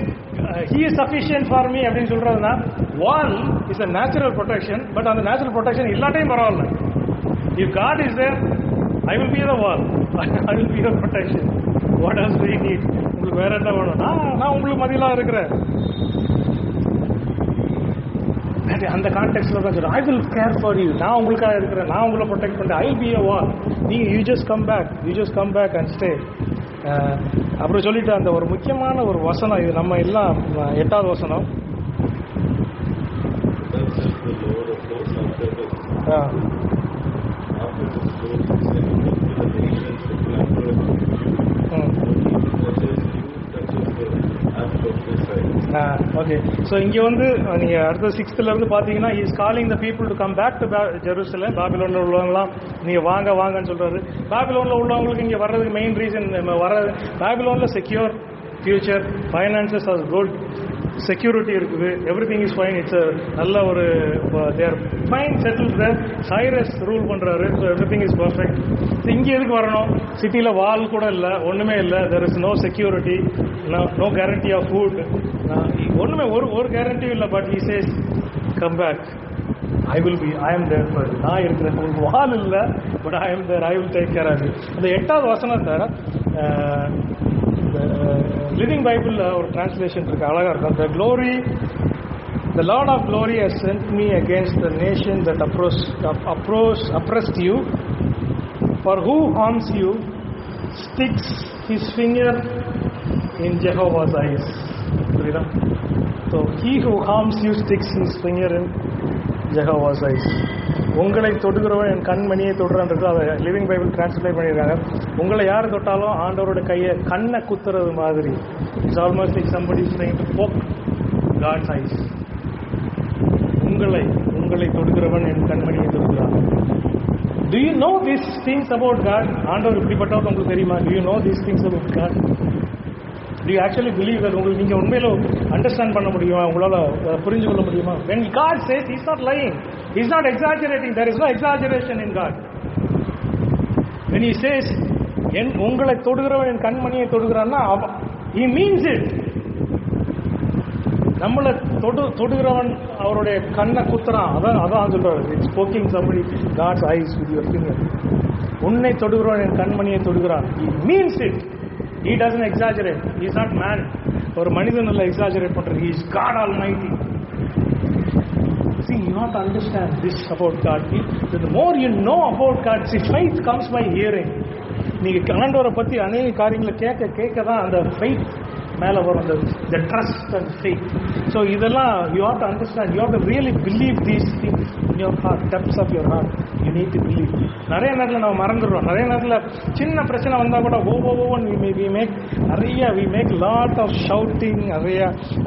he is sufficient for me அப்படின்னு சொல்றதுன்னா, வால் is a natural protection. But அந்த நேச்சுரல் ப்ரொடெக்ஷன் இல்லாட்டையும் பரவாயில்ல. If God is there, I will be the wall, I will be the protection. What else do you need? உங்களுக்கு வேற என்ன வேணும்? நான் உங்களுக்கு மதியெல்லாம் இருக்கிறேன். அந்த கான்டெக்ட்ல தான் சொல்றேன். I will care for you. நான் உங்களுக்காக இருக்கிறேன், நான் உங்களை ப்ரொடெக்ட் பண்றேன். I will be a wall. you just come back and stay. அப்புறம் சொல்லிட்டு அந்த ஒரு முக்கியமான ஒரு வசனம், இது நம்ம எல்லாம் 8வது வசனம். ஓகே. ஸோ இங்கே வந்து நீங்கள் அடுத்த 6th இருந்து பார்த்தீங்கன்னா, is calling the people to come back to Jerusalem. பாபிலோனில் உள்ளவங்களாம் நீங்கள் வாங்கன்னு சொல்கிறாரு. பாபிலோனில் உள்ளவங்களுக்கு இங்கே வர்றதுக்கு மெயின் ரீசன், பாபிலோனில் secure future, finances are good, security இருக்குது, எவ்ரிதிங் இஸ் ஃபைன். இட்ஸ் நல்ல ஒரு there fine settle there. Cyrus rule பண்ணுறாரு. So everything is perfect. இங்கே எதுக்கு வரணும்? சிட்டியில் வால் கூட இல்லை, ஒன்றுமே இல்லை. There is no security, no guarantee of food, ஒன்றுமே ஒரு கேரண்டியும் இல்லை. But he says come back, I am there for you. நான் இருக்கிறேன். உங்களுக்கு வால் இல்லை, but I am there, I will take care of you. அந்த 8வது வசனத்தை லிவிங் பைபிளில் ஒரு டிரான்ஸ்லேஷன் இருக்கு, அழகா இருக்கும். The Lord of glory has sent me against the nation that oppressed you, for who harms you sticks his finger in Jehovah's eyes. புரியுதா? So he who harms you sticks his finger in Jehovah's eyes. உங்களை தொடுகிறவன் என் கண்மணியை தொடுறான்றது அதை living Bible translate பண்ணியிருக்காங்க. உங்களை யார் தொட்டாலும் ஆண்டவரோட கையை கண்ணை குத்துறது மாதிரி. It's almost like somebody is trying to poke God's eyes. உங்களை தொடுகிறவன் என் கண்மணியை தொடுகிறான். Do you know these things about God? ஆண்டவர் இப்படிப்பட்டவர் உங்களுக்கு தெரியுமா? Do you know these things about God? Do you actually believe that? உங்களுக்கு நீங்கள் உண்மையில அண்டர்ஸ்டாண்ட் பண்ண முடியுமா? உங்களால் புரிஞ்சு கொள்ள முடியுமா? When God says, He's not lying, He's not exaggerating. There is no exaggeration in God. When He says உங்களை தொடுகிறவன் என் கண்மணியை தொடுகிறான்னா, He means it. நம்மளை தொடுகிறவன் அவருடைய கண்ணை குத்துறான், அதான் சொல்றாரு. It's poking somebody God's eyes with your finger. உன்னை தொடுகிறவன் என் கண்மணியை தொடுகிறான். He means it. He doesn't exaggerate. He is not man. ஒரு மனிதன் இல்லை எக்ஸாஜரேட் பண்றது. He is God Almighty. See, you have to understand this about God. The more you know about God, see, faith comes by hearing. நீங்க ஆண்டவரை பத்தி அநேக காரியங்களை கேட்க தான் அந்த faith மேலே வரும், the trust and faith. So இதெல்லாம் you have to understand. You have to really believe these things in your heart, depths of your heart. You need to believe. நிறைய நேரத்தில் நம்ம மறந்துடுறோம். நிறைய நேரத்தில் சின்ன பிரச்சனை வந்தால் கூட we make lot of shouting. நிறைய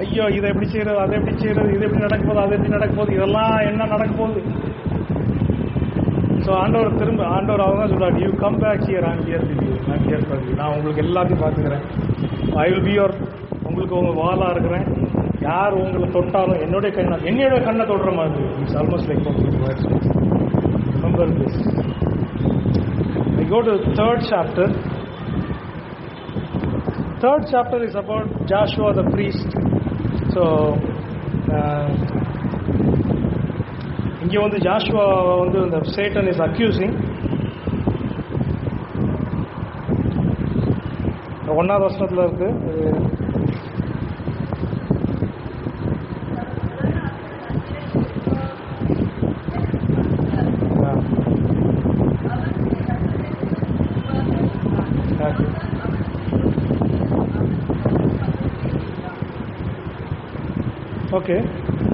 ஐயோ இதை எப்படி செய்யறது, அதை எப்படி செய்யறது, இது எப்படி நடக்க போகுது, அது எப்படி நடக்க போகுது, இதெல்லாம் என்ன நடக்க போகுது. ஸோ ஆண்டவர் அவங்க தான் சொல்றாரு, you come back here, I'm here with you, I'm here for you. நான் உங்களுக்கு எல்லாத்தையும் பார்த்துக்கிறேன். ஐ வில் பி யுவர், உங்களுக்கு உங்கள் வாலாக இருக்கிறேன். யார் உங்களை தொட்டாலும் என்னுடைய கண்ணை தொடுற மாதிரி. It's almost like remember this. I go to the 3rd chapter. 3rd chapter is about Joshua the priest. So இங்கே வந்து ஜாஷுவா வந்து இந்த சேட்டன் இஸ் அக்யூசிங். 1வது வசனத்தில் இருக்கு. ஓகே,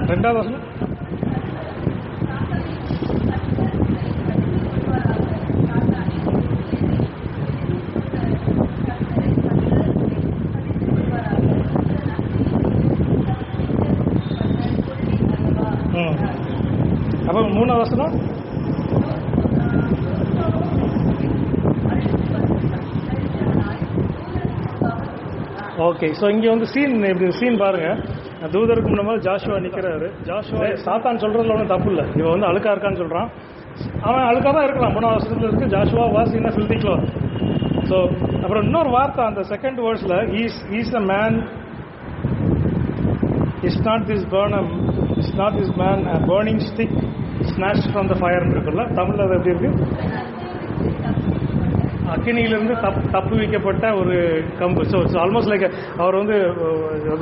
2வது வசனம். அப்போ 3வது வசனம். ஓகே, ஸோ இங்கே வந்து சீன் பாருங்க. தூதருக்கு முன்னாடி ஜாஷுவா நிற்கிறாரு. ஜாஷுவா சாத்தான் சொல்றதுல ஒன்றும் தப்பு இல்லை. இவன் வந்து அழுக்கா இருக்கான்னு சொல்றான். அவன் அழுக்காக தான் இருக்கலாம். 3வது வருஷத்துல இருக்கு Joshua was in filthy cloth. So அப்புறம் இன்னொரு வார்த்தை அந்த செகண்ட் வேர்ட்ஸ்ல is a man is not this man burning stick snatch from the fire இருக்குல்ல. தமிழ்ல அது எப்படி இருக்கு? அக்கினியிலிருந்து தப்பு வைக்கப்பட்ட ஒரு கம்பு. ஸோ இட்ஸ் ஆல்மோஸ்ட் லைக் அவர் வந்து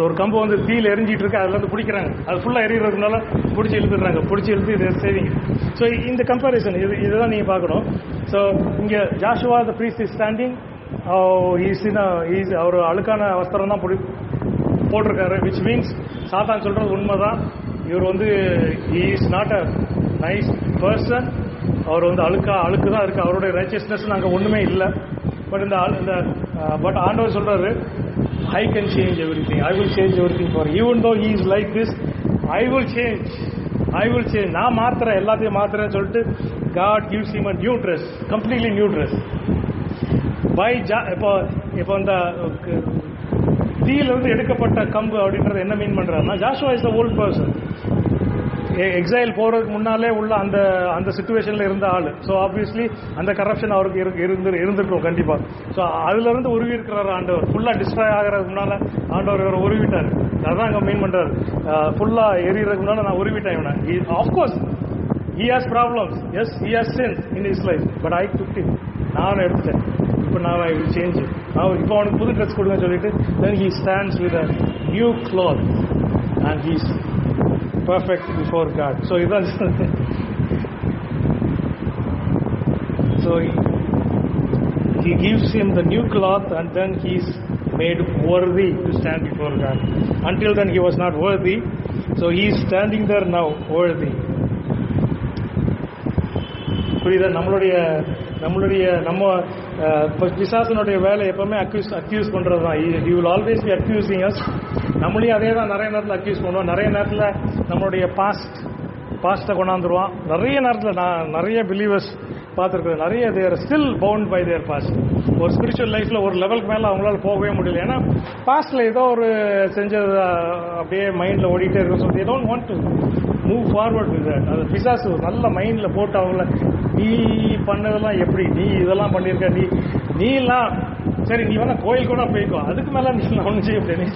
ஒரு கம்பு வந்து தீயில் எரிஞ்சிட்டு இருக்கு, அதில் வந்து பிடிக்கிறாங்க. அது ஃபுல்லாக எரியறதுனால பிடிச்சி இழுத்துடுறாங்க. பிடிச்சி இழுத்து இதை சேவிங். ஸோ இந்த கம்பேரிசன் இதுதான் நீங்கள் பார்க்கணும். ஸோ இங்கே Joshua the priest is standing. அவர் அழுக்கான வஸ்திரம் தான் போட்டிருக்காரு. விச் மீன்ஸ் சாத்தான் சொல்றது உண்மைதான். இவர் வந்து is not a nice person. அவர் வந்து அழுக்கு தான் இருக்கு. அவருடைய ரைச்சியஸ்னஸ் அங்கே ஒன்றுமே இல்லை. பட் ஆண்டவர் சொல்றாரு, I can change every thing. I will change every thing for even though he is like this. I will change. நான் மாத்துறேன், எல்லாத்தையும் மாத்துறேன்னு சொல்லிட்டு God gives him a new dress, completely new dress. இப்போ இந்த தீயிலிருந்து எடுக்கப்பட்ட கம்பு அப்படின்றது என்ன மீன் பண்றாருன்னா, Joshua is the old person. Exile போறதுக்கு முன்னாலே உள்ள அந்த சிச்சுவேஷன்ல இருந்த ஆளு. ஸோ ஆப்வியஸ்லி அந்த கரப்ஷன் அவருக்கு இருந்திருக்கும் கண்டிப்பா. ஸோ அதுல இருந்து உருவி இருக்கிறார் ஆண்டவர். ஃபுல்லா டிஸ்ட்ராய் ஆகிறதுக்கு முன்னால ஆண்டவர் இவரை உருவிட்டார். அதான் அங்க மீன் பண்றாரு. ஃபுல்லா எரியறதுக்கு முன்னால நான் உருவிட்டேன் இவனை. Of course he has problems. Yes, he has sins in his life, but I took it. நான் எடுத்துட்டேன். இப்போ நான் I will change it. இப்போ அவனுக்கு புது ட்ரெஸ் கொடுங்க சொல்லிட்டு then he stands with a new cloth and he's perfect before God. So இதான் so he gives him the new cloth and then he's made worthy to stand before God. Until then he was not worthy. So he is standing there now worthy. புரியுதா? நம்ம பிசாசனுடைய வேலை எப்பவுமே accuse பண்றது தான். You will always be accusing us. நம்மளையும் அதே தான் நிறைய நேரத்தில் அக்யூஸ் பண்ணுவோம். நிறைய நேரத்தில் நம்மளுடைய பாஸ்ட்டை கொண்டாந்துருவான். நிறைய நேரத்தில் நான் நிறைய பிலீவர்ஸ் பார்த்துருக்கேன். நிறைய they're still bound by their past. ஒரு ஸ்பிரிச்சுவல் லைஃப்ல ஒரு லெவலுக்கு மேலே அவங்களால போகவே முடியல. ஏன்னா பாஸ்ட்ல ஏதோ ஒரு செஞ்சது அப்படியே மைண்ட்ல ஓடிட்டே இருக்கும். So they don't want to move forward with that. அது பிசாசு நல்ல மைண்ட்ல போட்டு அவங்கள நீ பண்ணதெல்லாம் எப்படி, நீ இதெல்லாம் பண்ணியிருக்க, நீலாம் சரி நீ வேணா கோயில் கூட போய்க்கோ, அதுக்கு மேல நீ ஒன்றும் செய்ய முடியாது, நீ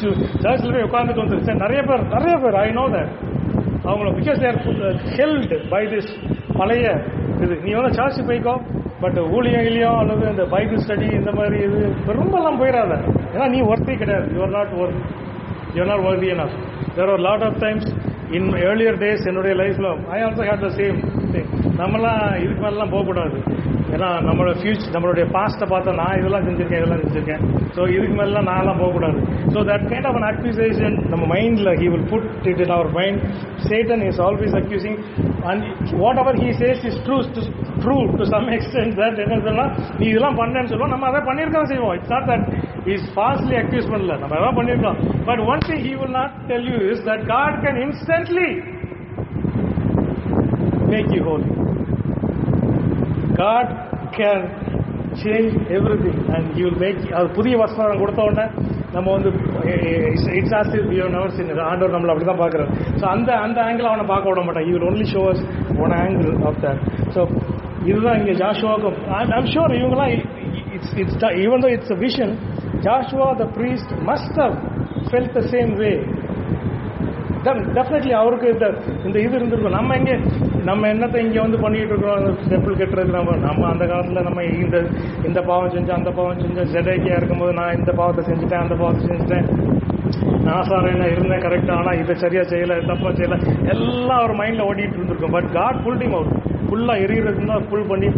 சர்ச்சில் போய் உட்காந்துட்டு வந்துருச்சு. நிறைய பேர் ஐ நோ தட் அவங்கள because there held by this பழைய இது. நீ வேணா சர்ச்சுக்கு போய்க்கோ, பட் ஊழியம் அல்லது இந்த பைபிள் ஸ்டடி இந்த மாதிரி இது ரொம்பலாம் போயிடாத. ஏன்னா நீ ஒர்த்தே கிடையாது. You are not worthy enough. There are a lot of times in earlier days என்னுடைய லைஃப்ல I also had the same thing. நம்மளாம் இதுக்கு மேலாம் போகக்கூடாது. ஏன்னா நம்மளுடைய பாஸ்ட்டை பார்த்தா நான் இதெல்லாம் செஞ்சிருக்கேன். ஸோ இதுக்கு மேலாம் நான்லாம் போகக்கூடாது. So that kind of an accusation நம்ம மைண்டில் he will put it in our mind. Satan is always accusing and whatever he says is true to some extent. That என்ன சொல்லலாம், நீ இதெல்லாம் பண்ணேன்னு சொல்லுவோம், நம்ம அதை பண்ணியிருக்கோம் செய்வோம். It's not that is fastly accuse பண்ணல, நம்ம எல்லாம் பண்ணியிருக்கோம். But one thing he will not tell you is that God can instantly make you holy. God can change everything and he will make. அது புதிய வசனம் கொடுத்த உடனே நம்ம வந்து it's as if we have never seen. ஆண்டவர் நம்மளை அப்படி தான் பார்க்குறாரு. ஸோ அந்த ஆங்கிள் அவனை பார்க்க விட மாட்டான். he will only show us one angle of that. So இதுதான் இங்கே ஜாஷுவாக்கும். I'm sure இவங்கெல்லாம் even though it's a vision, Joshua the priest must have felt the same way. Definitely அவருக்கு இந்த இது இருந்திருக்கும். நம்ம எங்கே நம்ம என்னத்தை இங்கே வந்து பண்ணிகிட்டு இருக்கிறோம், டெம்பிள் கட்டுறதுக்கு நம்ம அந்த காலத்தில் நம்ம இந்த பாவம் செஞ்சோம், அந்த பாவம் செஞ்சோம், ஜெடேக்கியா இருக்கும்போது நான் இந்த பாவத்தை செஞ்சுட்டேன், அந்த பாவத்தை செஞ்சுட்டேன், நான் சார் என்ன இருந்தேன் கரெக்டாக, ஆனால் இதை சரியாக செய்யலை, தப்பாக செய்யலை, எல்லாம் அவர் மைண்டில் ஓடிட்டு இருந்திருக்கும். But God pulled him out, ஃபுல்லாக எரியறதுன்னா புல் பண்ணி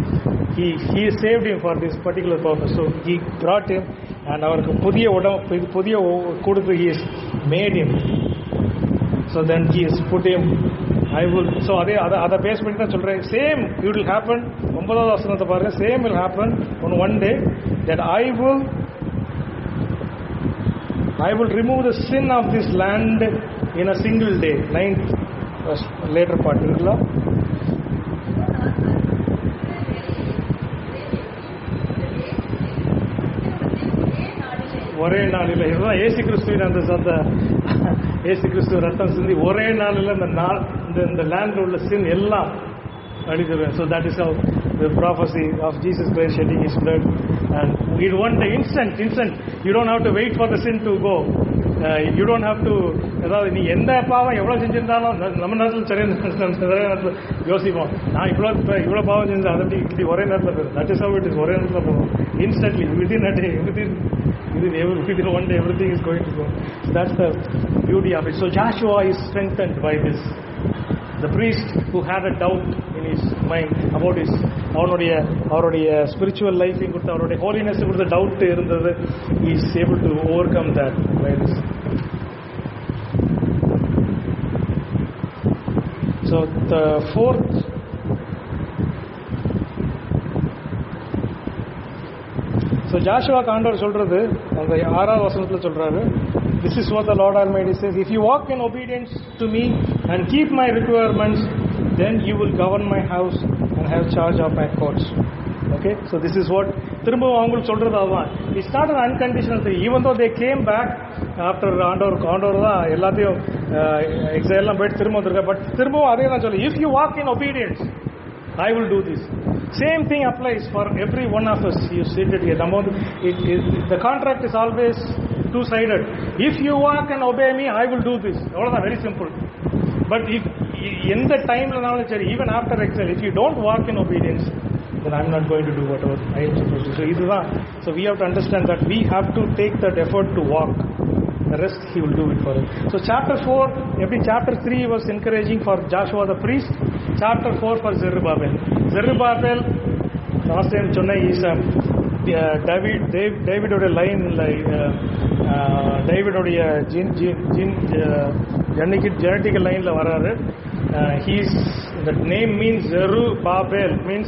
he saved him for this particular purpose. So he brought him and அவருக்கு புதிய கொடுத்து he has made him. So then he has put him. I will. So அதை பேஸ் பண்ணி தான் சொல்கிறேன். Same it will happen. 9வது வசனத்தை பாருங்க. Same will happen on one day that I will remove the sin of this land in a single day. 9th verse later part இருக்குல்ல. ஒரே நாளில் இதுதான் ஏசு கிறிஸ்துவின் அந்த ஏசு கிறிஸ்துவ ரத்தம் சிந்தி ஒரே நாளில் இந்த லேண்டில் உள்ள சின் எல்லாம் அழிந்துருவேன். So that is how the prophecy of Jesus Christ shedding his blood and it one day instant you don't have to wait for the sin to go. You don't have to, அதாவது நீ எந்த பாவம் எவ்வளோ செஞ்சிருந்தாலும் நம்ம நேரத்தில் நிறைய நேரத்தில் யோசிப்போம், நான் இவ்வளோ பாவம் செஞ்சேன், அதை இப்படி ஒரே நேரத்தில் போயிடும். That is how it is ஒரே நேரத்தில் போகும். Instantly within a day within one day everything is going to go. So that's the beauty of it. So Joshua is strengthened by this. The priest who had a doubt in his mind about his அவருடைய spiritual லைஃபையும் கொடுத்து அவருடைய holiness கொடுத்த doubt இருந்தது, he is able to overcome that by this. So the fourth ஜாஷுவாக்கு ஆண்டவர் சொல்றது அந்த 6வது வசனத்தில் சொல்றாரு, this is what the Lord Almighty says, if you walk in obedience to me and keep my requirements, then you will govern my house and have charge of my courts. Okay, so this is what திரும்பவும் அவங்களுக்கு சொல்றது அதுதான். It's not an unconditional thing. Even though they came back after ஆண்டவர் தான் எல்லாத்தையும் எக்ஸைல்லாம் போயிட்டு திரும்ப வந்திருக்காரு, பட் திரும்பவும் அதே தான் சொல்லு, if you walk in obedience I will do this. Same thing applies for every one of us. You stated here. The contract is always two-sided. If you walk and obey me, I will do this. Very simple. But if in the time, even after exile, if you don't walk in obedience, then I'm not going to do whatever I am supposed to. So we have to understand that we have to take that effort to walk. The rest he will do it for us. So chapter 4, chapter 3 was encouraging for Joshua the priest. Chapter 4 for Zerubbabel. Zerubbabel, last time Chennai is David oda line David oda genetical line la vararu. He's, the name means Zerubbabel, means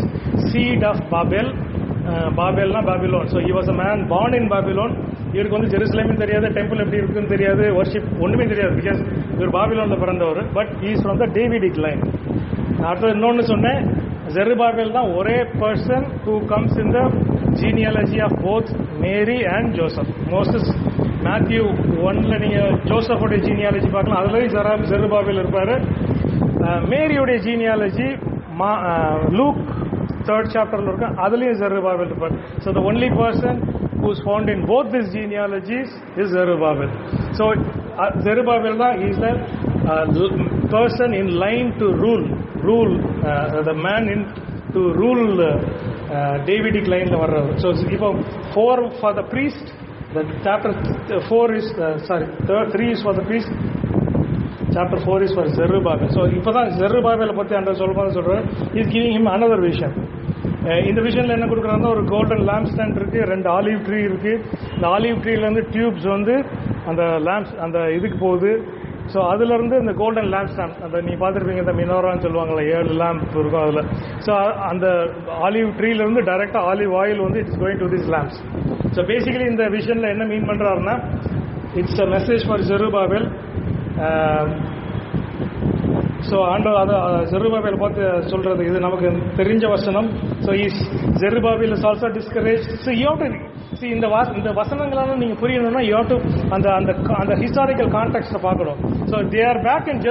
seed of Babel. Babel na Babylon. So he was a man born in Babylon. இவருக்கு வந்து ஜெருசலேமும் தெரியாது, temple எப்படி இருக்குன்னு தெரியாது, worship ஒன்றுமே தெரியாது, because இவர் பாபிலோனில் பிறந்தவர். But is from the Davidic line. அடுத்தது இன்னொன்று சொன்னேன், ஜெருபாபேல் தான் ஒரே person who comes in the genealogy of both Mary and Joseph. Moses Matthew 1ல் நீங்கள் ஜோசஃபோடைய ஜீனியாலஜி பார்க்கலாம், அதுலேயும் ஜெருபாபேல் இருப்பார். மேரியோடைய ஜீனியாலஜி லூக் 3rd chapterல இருக்கு, அதுலேயும் ஜெருபாபேல் இருப்பார். So the only person who is found in both these genealogies is Zerubbabel. So Zerubbabel is the person in line to rule the man in to rule Davidic line la varra. So இப்போ 4 for the priest, the chapter 4 is 3 is for the priest, chapter 4 is for Zerubbabel. So இப்போதான் Zerubbabel பற்றி ஆண்டவர் சொல்றாரு, he is giving him another vision. இந்த விஷயத்தில் என்ன கொடுக்குறாங்கன்னா, ஒரு கோல்டன் லேம்ப் ஸ்டாண்ட் இருக்குது, 2 ஆலிவ் ட்ரீ இருக்குது. இந்த ஆலிவ் ட்ரீலேருந்து டியூப்ஸ் வந்து அந்த லேம்ப்ஸ் அந்த இதுக்கு போகுது. ஸோ அதுலேருந்து இந்த கோல்டன் லேம்ப் ஸ்டாண்ட், அந்த நீங்கள் பார்த்துருப்பீங்க, இந்த மினோரான்னு சொல்லுவாங்கள்ல, 7 லேம்ப் இருக்கும் அதில். ஸோ அந்த ஆலிவ் ட்ரீலேருந்து டைரெக்டாக ஆலிவ் ஆயில் வந்து it's going to this lamps. So basically இந்த விஷயத்தில் என்ன மீன் பண்ணுறாருன்னா, it's a message for Zerubbabel. So ஆண்டவர் அதை ஜெருபாபேல் பார்த்து சொல்கிறது, இது நமக்கு தெரிஞ்ச வசனம். So Zerubbabel is also discouraged. So you have to see இந்த வசனங்களால நீங்க புரியணும்னா you have to அந்த ஹிஸ்டாரிக்கல் கான்டெக்ஸ்ட பார்க்கணும். So they are back in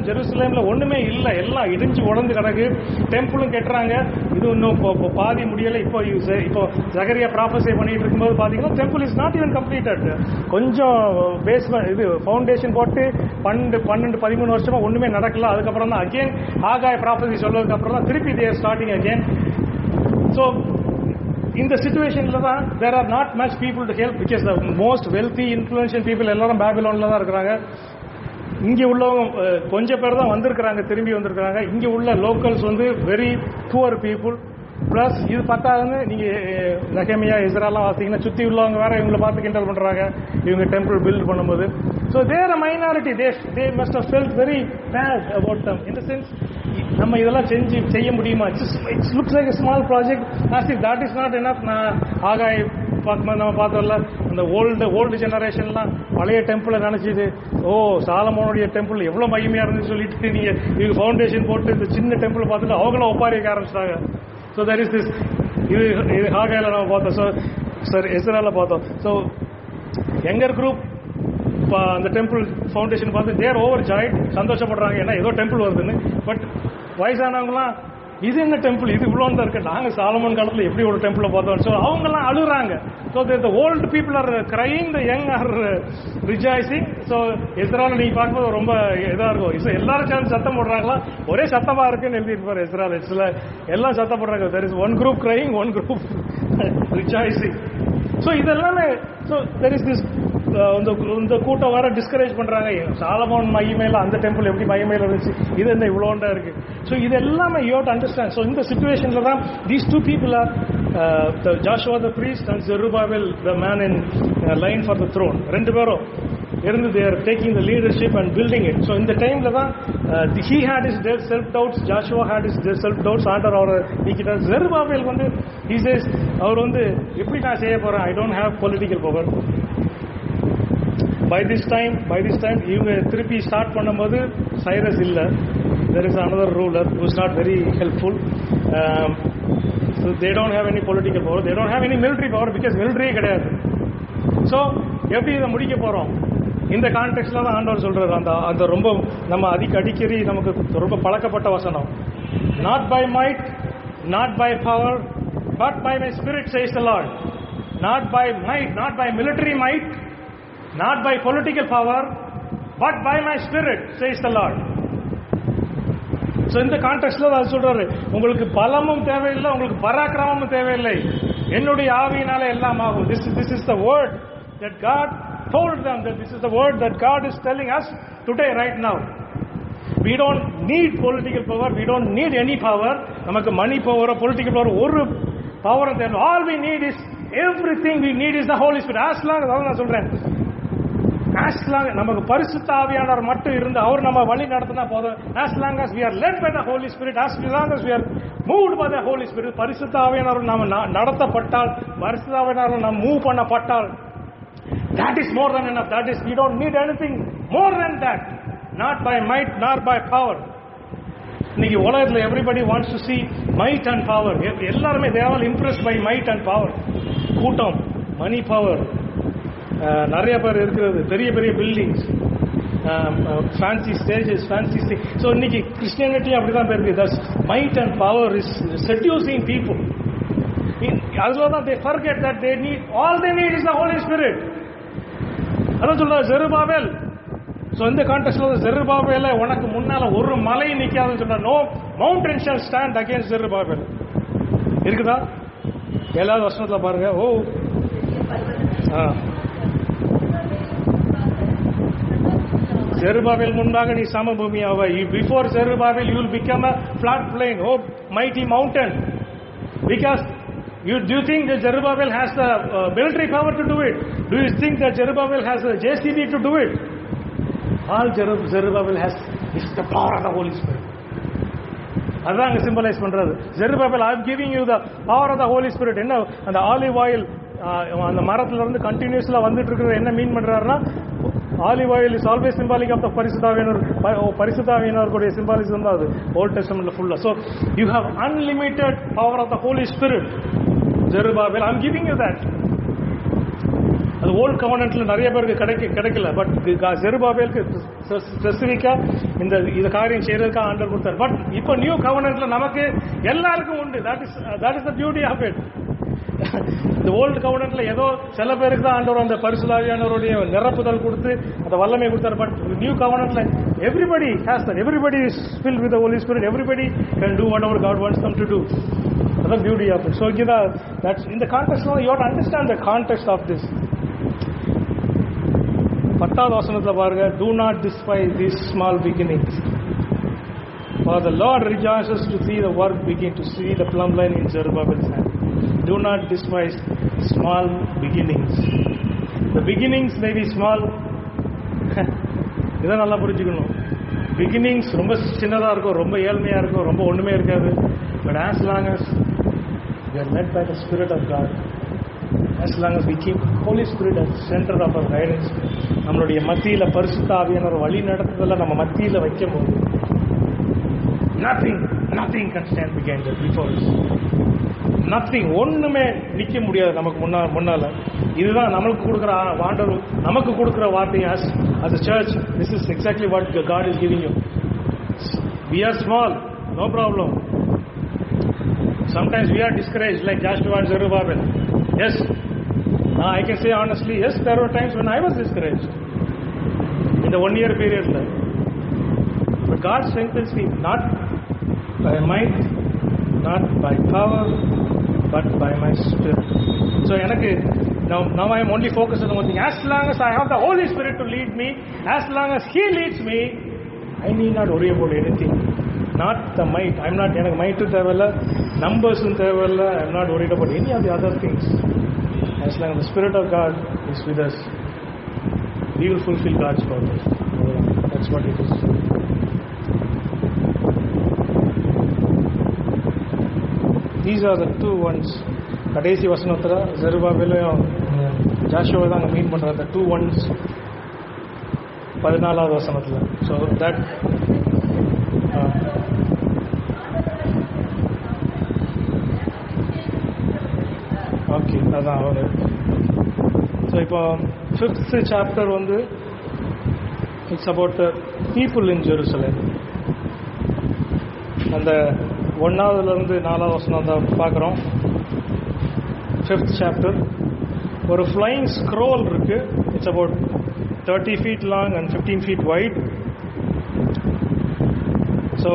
ஜெருசலேம்ல ஒண்ணுமே இல்லை, எல்லாம் இடிஞ்சு உடந்து கிடக்கு, டெம்பிளும் கெட்டுறாங்க. இது இன்னும் பாதி முடியலை. இப்போ ஜகரியா ப்ராஃபஸி பண்ணிட்டு இருக்கும்போது பாத்தீங்கன்னா temple is not even completed. கொஞ்சம் பேஸ்மெண்ட் இது ஃபவுண்டேஷன் போட்டு 12-13 வருஷமா ஒண்ணுமே நடக்கல. அதுக்கப்புறம் தான் அகெயின் ஆகாய ப்ராஃபஸி சொல்றதுக்கு அப்புறம் தான் திருப்பி they are starting again. So இந்த சிச்சுவேஷன்ல தான் there are not much people to help, because the most wealthy influential people எல்லாரும் பேபிலோன்ல தான் இருக்கிறாங்க. இங்கே உள்ளவங்க கொஞ்சம் பேர் தான் வந்திருக்கிறாங்க, திரும்பி வந்திருக்கிறாங்க. இங்கே உள்ள லோக்கல்ஸ் வந்து வெரி புவர் பீப்புள். பிளஸ் இது பத்தாதுன்னு நீங்க நெகேமியா எஸ்ராலாம் பார்த்தீங்கன்னா சுத்தி உள்ளவங்க வேற இவங்களை பார்த்து கிண்டல் பண்றாங்க இவங்க டெம்பிள் பில்ட் பண்ணும்போது. So there a minority, they must have felt very bad about them. In the sense நம்ம இதெல்லாம் செய்ய முடியுமா? It's looks like a small project. As if that is not enough. நான் ஆகாய் நம்ம பார்த்தோம்ல அந்த ஓல்டு ஜெனரேஷன்லாம் பழைய டெம்பிளை நினைச்சிது, சாலமோனுடைய டெம்பிள் எவ்வளவு மகிமையா இருந்துன்னு சொல்லிட்டு நீங்க ஃபவுண்டேஷன் போட்டு இந்த சின்ன டெம்பிள் பார்த்துட்டு அவங்களும் ஒப்பாரி வைக்க ஆரம்பிச்சிட்டாங்க. So that is this. இது ஆகாயில நம்ம பார்த்தோம். ஸோ சார் எஸ்ரால பார்த்தோம். ஸோ எங்கர் குரூப் அந்த டெம்பிள் ஃபவுண்டேஷன் பார்த்து தேர் ஓவர் ஜாய்ட், சந்தோஷப்படுறாங்க, ஏன்னா ஏதோ டெம்பிள் வருதுன்னு. பட் வயசானவங்களாம் இது என்ன டெம்பிள், இது இவ்வளோன்னு தான் இருக்கு, நாங்கள் சாலமன் காலத்தில் எப்படி ஒரு டெம்பிளை பார்த்தோம். ஸோ அவங்கெல்லாம் அழுறாங்க. So the old people are crying, the young are rejoicing. So எஸ்ரால நீங்க பார்க்கும்போது ரொம்ப இதாக இருக்கும். எல்லாரும் சேர்ந்து சத்தம் போடுறாங்களா, ஒரே சத்தமா இருக்குன்னு எழுதியிருப்பார் எஸ்ரால். எல்லாம் சத்தம் போடுறாங்க. There is one group crying, one group rejoicing. So இதெல்லாமே தெர் இஸ் திஸ். இந்த கூட்டம் வர டிஸ்கரேஜ் பண்றாங்க, சாலமோன் மகிமையில அந்த டெம்பிள் எப்படி மகிமையில இருந்துச்சு, இது என்ன இவ்வளோண்டா இருக்கு. ஸோ இது எல்லாமே you have to understand. So இந்த சிச்சுவேஷன்ல தான் these two people are Joshua the priest and Zerubbabel the man in line for the throne. ரெண்டு பேரும் இருந்து they are taking the leadership and building it. So இந்த டைம்ல தான் he had his self doubts, Joshua had his self doubts. ஆண்டவர் அவரை நீக்கிட்டார். ஜெருபாபெல் வந்து he says அவர் வந்து எப்படி நான் செய்ய போறேன், I don't have political power. By this time இவங்க திருப்பி ஸ்டார்ட் பண்ணும்போது சைரஸ் இல்ல, there is another ruler who is not very helpful. So they don't have any political power, they don't have any military power because military கிடையாது. So எப்படி இதை முடிக்க போறோம்? இந்த கான்டெக்ட்ல தான் ஆண்டவர் சொல்றாரு. அந்த ரொம்ப நம்ம அடிக்கடி நமக்கு ரொம்ப பழக்கப்பட்ட வசனம், not by might, not by power, but by my spirit says the Lord. Not by might, not by military might, not by political power, but by my spirit says the Lord. So இந்த கான்டெக்ட்ல தான் சொல்றாரு, உங்களுக்கு பலமும் தேவையில்லை, உங்களுக்கு பராக்கிரமமும் தேவையில்லை, என்னுடைய ஆவியினால எல்லாம் ஆகும். This is the word that God told them, that this is the word that God is telling us today right now. We don't need political power, we don't need any power. நமக்கு மணி power, political power ஒரு பவரும் தேவை. All we need is, everything we need is the Holy Spirit. As long as நான் சொல்றேன், as long நமக்கு பரிசுத்த ஆவியானவர் மட்டும் இருந்து அவர் நம்ம வழி நடத்தினா போதும். As long as we are led by the Holy Spirit, as long as we are moved by the Holy Spirit, பரிசுத்த ஆவியானவர் நாம நடத்தப்பட்டால், பரிசுத்த ஆவியானவர் நாம் move பண்ணப்பட்டால், that is more than enough. That is, we don't need anything more than that. Not by might nor by power. இன்னைக்கு உலகத்துல everybody wants to see might and power. எல்லாருமே they are all impressed by might and power. கூட்டம், மணி power, நிறைய பேர் இருக்கிறது, பெரிய பெரிய buildings, fancy stages, fancy stage. So இன்னைக்கு கிறிஸ்டியானிட்டி அப்படிதான் இருக்கு. Thus might and power is seducing people. அதுதான் they forget that they need, all they need is the Holy Spirit. அதான் சொல்றாரு ஜெருபாபெல். ஸோ இந்த கான்டெக்ட்ல ஜெருபாபெல உனக்கு முன்னால ஒரு மலை நிக்காதுன்னு சொன்னா, no mountain shall stand against Zerubbabel. இருக்குதா? 7வது வசனத்துல பாருங்க. ஜெருபாபெல் முன்பாக நீ சமபூமி ஆவாய். Before Zerubbabel you will become a flat plain, oh mighty mountain. Because do you think that Zerubbabel has the military power to do it? Do you think that Zerubbabel has the JCB to do it? All Zerubbabel has is the power of the Holy Spirit. அதான் அங்க symbolise பண்றது. Zerubbabel, I am giving you the power of the Holy Spirit. என்ன அந்த olive oil அந்த மரத்துல இருந்து கண்டினியூஸ்ல வந்துட்டு இருக்கிறது என்ன மீன் பண்றாருன்னா, olive oil is always symbolic of the பரிசுத்தாவியினருடைய சிம்பாலிசம் தான் அது ஓல்ட் டெஸ்டமென்ட்ல ஃபுல்லா. So you have unlimited power of the Holy Spirit. Zerubbabel, I am giving you that. அது ஓல்ட் கவர்னன்ட்ல நிறைய பேருக்கு கிடைக்கல. பட் செருபாபேலுக்கு ஸ்பெசிஃபிக்கா இந்த காரியம் செய்யறதுக்காக ஆண்டவர் கொடுத்தார். பட் இப்போ நியூ கவர்னன்ட்ல நமக்கு எல்லாருக்கும் உண்டு. That is the beauty of it. இந்த ஓல்டு கவர்னன்ட்ல ஏதோ சில பேருக்கு தான் ஆண்டவர் அந்த பரிசுத்தாவியானவருடைய நிரப்புதல் கொடுத்து அந்த வல்லமை கொடுத்தார். பட் நியூ கவர்னன்ட்ல everybody has that. Everybody is filled with the Holy Spirit. Everybody can do whatever God wants them to do. That's the beauty of it. So that's in the context now you have to understand the context of this. 10th வசனத்துல பாருங்க, do not despise these small beginnings, for the Lord rejoices to see the work begin, to see the plumb line in Zerubbabel's hand. Do not despise small beginnings. The beginnings may be small. இதை நல்லா புரிஞ்சுக்கணும். Beginnings ரொம்ப சின்னதாக இருக்கும், ரொம்ப ஏழ்மையாக இருக்கும், ரொம்ப ஒன்றுமே இருக்காது. But as long as we are led by the Spirit of God, as long as we keep Holy Spirit as center of our guidance, நம்மளுடைய மத்தியில் பரிசுத்த ஆவியானவர் வழி நடத்துதல நம்ம மத்தியில் வைக்கும் போது nothing can stand behind that before us. Nothing, ஒண்ணுமே நிக்க முடியாது நமக்கு முன்னால. இதுதான் நமக்கு கொடுக்கிற ஆண்டவர் நமக்கு கொடுக்கிற வார்த்தை. as a church, this is exactly what God is giving you. We are small, no problem. Sometimes we are discouraged like Joshua and Zerubbabel. Yes, now I can say honestly, yes, there were times when I was discouraged in the 1 year period. But God strengthens me, not by might, not by power, but by my Spirit. So now I am only focused on one thing. As long as I have the Holy Spirit to lead me, as long as He leads me, I need not worry about anything. Not the might. I'm not, எனக்கு மைட்டு தேவையில்ல, நம்பர்ஸும் தேவையில்ல. I'm not worried about any of the other things. As long as the Spirit of God is with us, we will fulfill God's purpose. That's what it is. These are the two ones. கடைசி வசனத்தில் ஜெருபாபேலையும் Joshua தான் அங்கே மீன் பண்ணுறாங்க. the two ones 14வது வசனத்தில். So that okay, அதான் அவர். So இப்போ 5th chapter வந்து it's about the people in Jerusalem. அந்த 1வதுலேருந்து 4வது வசனம் தான் பார்க்குறோம். 5th chapter. ஒரு ஃப்ளைங் ஸ்க்ரோல் இருக்கு. It's about 30 feet long and 15 feet wide. So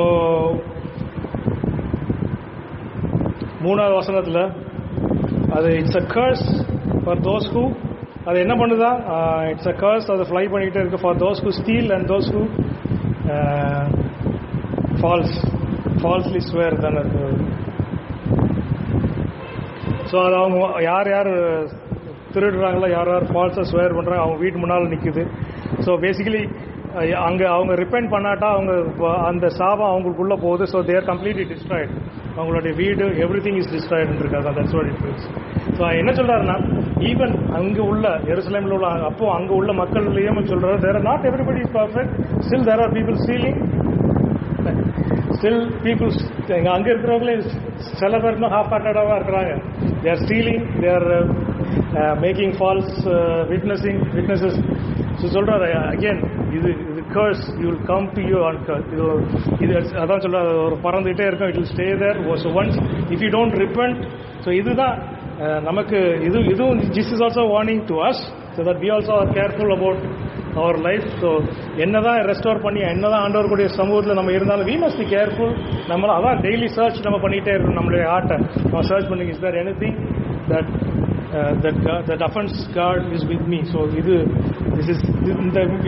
3வது வசனத்தில் அது it's a curse for those who, அது என்ன பண்ணுதா, இட்ஸ் அ கர்ஸ், அது ஃப்ளை பண்ணிக்கிட்டே இருக்கு. For those who steel and those who falsely swear தானே இருக்கு. ஸோ அது அவங்க யார் திருடுறாங்களோ, யார் ஃபால்ஸாக ஸ்வேர் பண்ணுறாங்க, அவங்க வீட்டு முன்னால் நிற்குது. ஸோ பேசிக்கலி அங்கே அவங்க ரிப்பெண்ட் பண்ணாட்டா அவங்க அந்த சாபம் அவங்களுக்குள்ளே போகுது. ஸோ தேர் கம்ப்ளீட்லி டிஸ்ட்ராய்டு. அவங்களுடைய வீடு எவ்ரி திங் இஸ் டிஸ்ட்ராய்டுன்னு இருக்காது. That's what it means. So என்ன சொல்கிறாருன்னா, ஈவன் அங்கே உள்ள எருசலேமில் உள்ள அப்போது அங்கே உள்ள மக்கள்லேயும் சொல்கிறாரு, there are not everybody is perfect, still there are people stealing, still peoples அங்கே இருக்கிறவங்களே சில பேர் இன்னும் ஹாஃப் ஹார்ட்டடாக இருக்கிறாங்க. They are stealing, they are making false witnesses. So சொல்கிறாரு அகெயின், இது curse, you will come to you on curse. இது அதான் சொல்கிறார், ஒரு பறந்துகிட்டே இருக்கும், it will stay there. So once if you don't repent, so இதுதான் நமக்கு இதுவும் this is also warning to us, so that we also are careful about our life. So என்னதான் ரெஸ்டோர் பண்ணி என்னதான் ஆண்டவர்களுடைய சமூகத்தில் நம்ம இருந்தாலும் வி மஸ்ட் பி கேர்ஃபுல். நம்மளும் அதான் டெய்லி சர்ச் நம்ம பண்ணிகிட்டே இருக்கணும். நம்மளுடைய ஹார்ட்டை நம்ம சர்ச் பண்ணி, is there anything that offends God is with me. So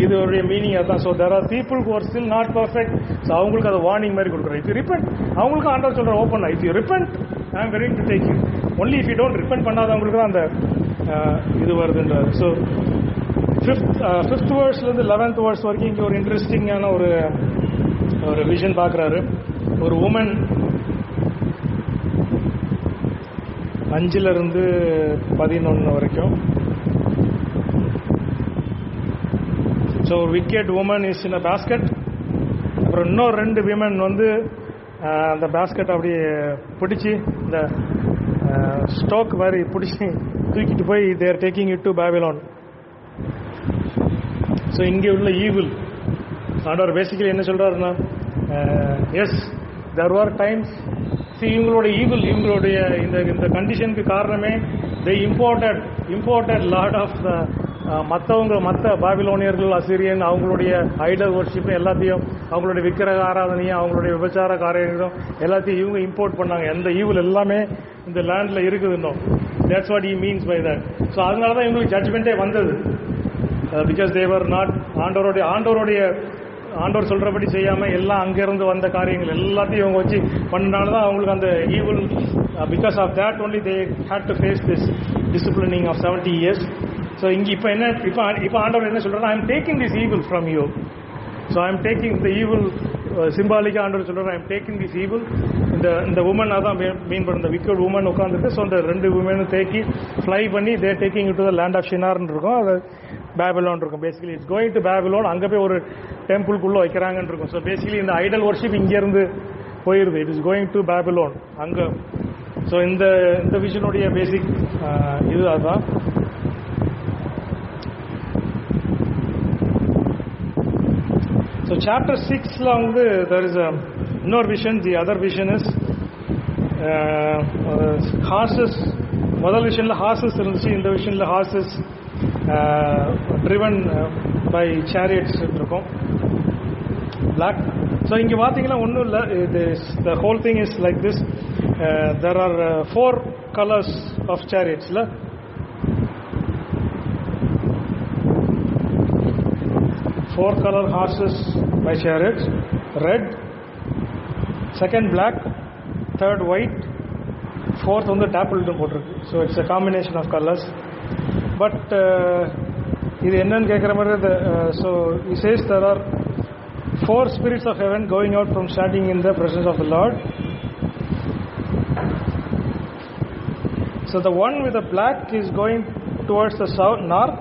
இதோடைய மீனிங் அதான். So there are people who are still not perfect. So அவங்களுக்கு அதை வார்னிங் மாதிரி கொடுக்குறேன். if you repent, அவங்களுக்கு ஆண்டவர் சொல்கிற open, if you repent I am willing to take you. only if you don't repent பண்ணாதவங்களுக்கு தான் அந்த இது வருதுன்றார். ஸோ 5th verseலேருந்து 11th verse வரைக்கும் இங்கே ஒரு இன்ட்ரெஸ்டிங்கான ஒரு விஷன் பார்க்குறாரு. ஒரு உமன் 5லிருந்து 11 வரைக்கும். So wicked woman is in a basket. அப்புறம் இன்னொரு 2 விமன் வந்து அந்த பேஸ்கெட் அப்படியே பிடிச்சி, இந்த ஸ்டோக் மாதிரி பிடிச்சி தூக்கிட்டு போய் they're taking it to Babylon. So இங்கே உள்ள ஈவில் ஆண்டவர் பேசிக்கலி என்ன சொல்கிறாருன்னா, எஸ் there were times, இவங்களோட ஈவில், இவங்களுடைய இந்த கண்டிஷனுக்கு காரணமே they imported lot of the மற்ற பாபிலோனியர்கள், அசிரியன், அவங்களுடைய ஐடல் வர்ஷிப் எல்லாத்தையும், அவங்களுடைய விக்கிரக ஆராதனையும், அவங்களுடைய விபச்சார காரியங்களும் எல்லாத்தையும் இவங்க இம்போர்ட் பண்ணாங்க. எந்த ஈவில் எல்லாமே இந்த லேண்டில் இருக்குது இன்னும். That's what he means by that. So அதனால தான் இவங்களுக்கு ஜட்ஜ்மெண்ட்டே வந்தது. பிகாஸ் தேவர் நாட் ஆண்டவர் சொல்கிறபடி செய்யாமல் எல்லாம் அங்கேருந்து வந்த காரியங்கள் எல்லாத்தையும் இவங்க வச்சு பண்ணனால தான் அவங்களுக்கு அந்த evil. Because of that only they had to face this disciplining of 70 years. So இங்கே இப்போ ஆண்டவர் என்ன சொல்கிறார், I am taking this evil from you. So I am taking the evil சிம்பாலிக்காக ஆண்டவர் சொல்கிறார், I am taking this evil. இந்த woman அதான் மீன் பண்ண, இந்த விக்கெட் உமன் உட்காந்துருக்கு. ஸோ அந்த 2 உமனும் தேக்கி ஃப்ளை பண்ணி they're taking to the land of ஷினார்னு இருக்கும், அது பேபிலோன் இருக்கும். Basically it's going to Babylon. அங்கே போய் ஒரு டெம்பிள்குள்ளே வைக்கிறாங்கன்னு இருக்கும். ஸோ பேசிக்கலி இந்த ஐடல் ஒர்ஷிப் இங்கேருந்து போயிடுது. It is going to Babylon அங்கே. ஸோ இந்த விஷனுடைய பேசிக் இது அதுதான். ஸோ சாப்டர் 6ல் வந்து there is இன்னொரு vision. The other vision is horses. முதல் விஷனில் ஹார்சஸ் இருந்துச்சு, இந்த விஷனில் ஹார்சஸ் ட்ரிவன் பை சேரியட்ஸ் இருக்கும், பிளாக். ஸோ இங்கே பார்த்தீங்கன்னா ஒன்றும் இல்லை, the whole thing is like this. There are 4 colours of சேரியட்ஸில். Four color horses by chariots: red, second black, third white, fourth on the dappled போட்டிருக்கு. So it's a combination of colors. But இது என்னன்னு கேட்குற மாதிரி, so he says there are 4 spirits of heaven going out from standing in the presence of the Lord. So the one with the black is going towards the north.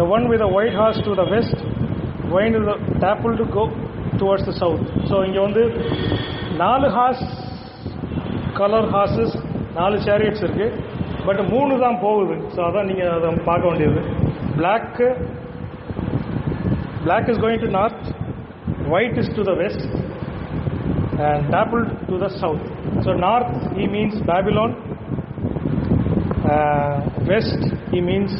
The one with the white horse to the west, going to the dappled to go towards the south. So இங்கே வந்து 4 hours colour horses, 4 chariots இருக்கு. But 3 தான் போகுது. So அதான் நீங்கள் அதை பார்க்க வேண்டியது. black is going to north, white is to the west, and dappled to the south. So north he means Babylon, west he means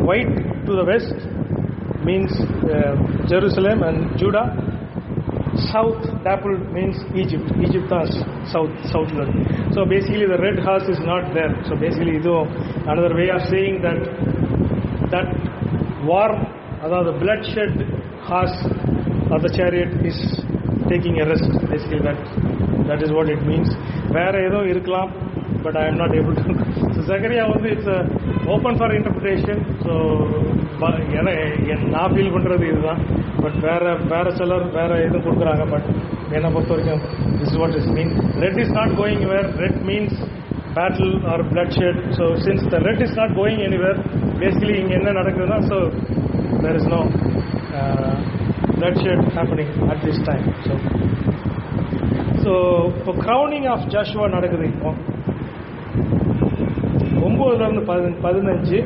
white to the west means Jerusalem and Judah. South dappled means Egypt. Egypt is southland. So basically the red horse is not there. So basically another way of saying that warm, the bloodshed horse of the chariot is taking a rest. Basically that is what it means. Where ஏதோ இருக்கலாம், but I am not able to. So Zechariah வந்து it's open for interpretation. So நான் feel பண்ணுறது இதுதான். But வேற சிலர் வேற எதுவும் கொடுக்குறாங்க. பட் என்னை பொறுத்த வரைக்கும் this is what it means. Red is not going anywhere. Red means battle or bloodshed. So since the red is not going anywhere, basically இங்கே என்ன நடக்குதுன்னா, so there is no bloodshed happening at this time. So இப்போ crowning of Joshua நடக்குது. இப்போ 9 15.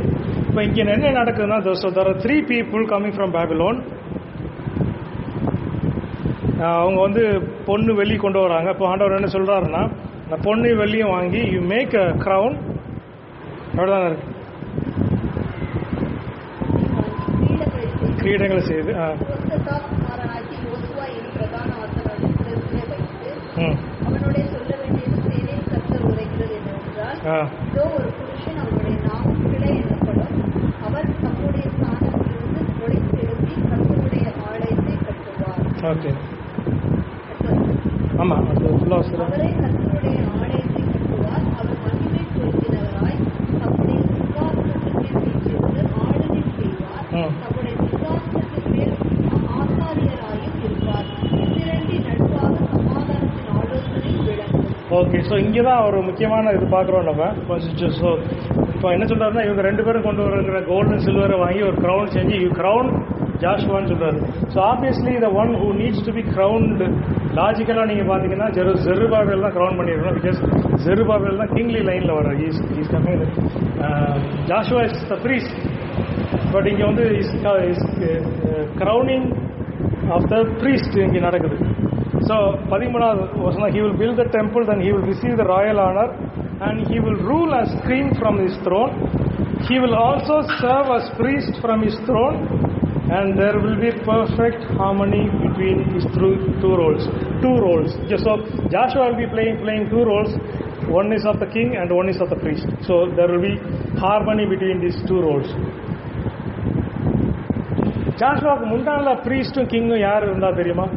இப்போ இங்கே என்ன நடக்குதுன்னா, so there are 3 people coming from Babylon. அவங்க வந்து பொண்ணு வெள்ளி கொண்டு வராங்க. இப்போ ஆண்டவர் என்ன சொல்கிறாருன்னா, நான் பொண்ணு வெள்ளியும் வாங்கி யூ மேக் அ க்ரௌன். அவ்வளோதான் இருக்கு, கிரீடங்களை செய்து ஒரு புருஷன் அவருடைய நாமம் கிளை எனப்படும். அவர் தம்முடைய ஸ்தானத்திலிருந்து முளைத்தெழும்பி கர்த்தருடைய ஆலயத்தை கட்டுவார். ஓகே, ஆமாம், அவரே கர்த்தருடைய ஆலயத்தை கட்டுவார். அவர் மகிமை பொருந்தினவராய் தம்முடைய சிங்காசனத்தின் மேல் வீற்றிருந்து ஆளுகை செய்வார். தம்முடைய சிங்காசனத்தின் மேல் ஆசாரியராயும் இருப்பார். இவ்விரண்டி நடுவாக சமாதானத்தின் ஆலோசனை விளங்கும். ஓகே, ஸோ இங்கே தான் ஒரு முக்கியமான இது பார்க்குறோம் நம்ம. ஸோ இப்போ என்ன சொல்கிறாருன்னா, இவங்க 2 பேரும் கொண்டு வருகிற கோல்டு சில்வரை வாங்கி ஒரு க்ரௌன் செஞ்சு யூ க்ரௌன் ஜாஷுவான்னு சொல்றாரு. So obviously the one who needs to be crowned, லாஜிக்கலாக நீங்கள் பார்த்தீங்கன்னா ஜெருபாபேல் தான் கிரவுண்ட் பண்ணிடணும். பிகாஸ் ஜெருபாபேல் தான் கிங்லி லைனில் வர்றார். Is coming. Joshua is the priest, but இங்கே வந்து is crowning of the priest இங்கே நடக்குது. ஸோ 13வது வசனம், he will build the temple, then he will receive the royal honor and he will rule as king from his throne. He will also serve as priest from his throne, and there will be perfect harmony between his two roles. So Joshua will be playing two roles. One is of the king and one is of the priest. So there will be harmony between these two roles. ஜாஷுவாவுக்கு முன்னால பிரீஸ்டும் கிங்கும் யார் இருந்தா தெரியுமா?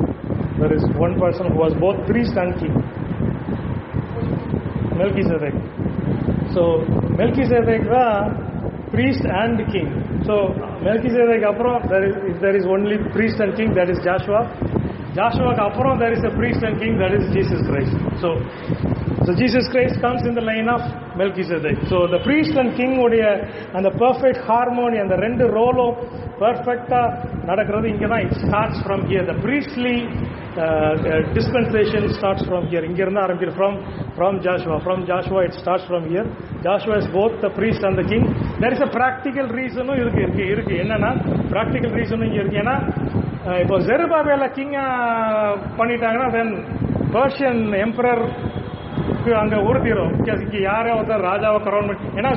There is one person who was both priest and king, Melchizedek. So Melchizedek தான் priest and king. So Melchizedek அப்புறம் if there is only priest and king, that is Joshua. Joshuaக்கு அப்புறம் there is a priest and king, that is Jesus Christ. So Jesus Christ comes in the line of Melchizedek. So the priest and king உடைய அந்த perfect harmony, அந்த ரெண்டு ரோலும் பர்ஃபெக்டா நடக்கிறது இங்க தான். It starts from here. The priestly dispensation starts from here. இங்க இருந்து ஆரம்பிக்கிறது from Joshua. From Joshua it starts from here. Joshua is both the priest and the king. There is a practical reason இருக்கு. என்னன்னா practical reason இங்க இருக்கு. ஏன்னா இப்போ Zerubbabel king பண்ணிட்டாங்கன்னா தென் பர்ஷியன் எம்பரர் அங்க உறுதிரும். இங்க யாரோ ஒருத்தர் ராஜாவை கரவுன் பண்ணி, ஏன்னா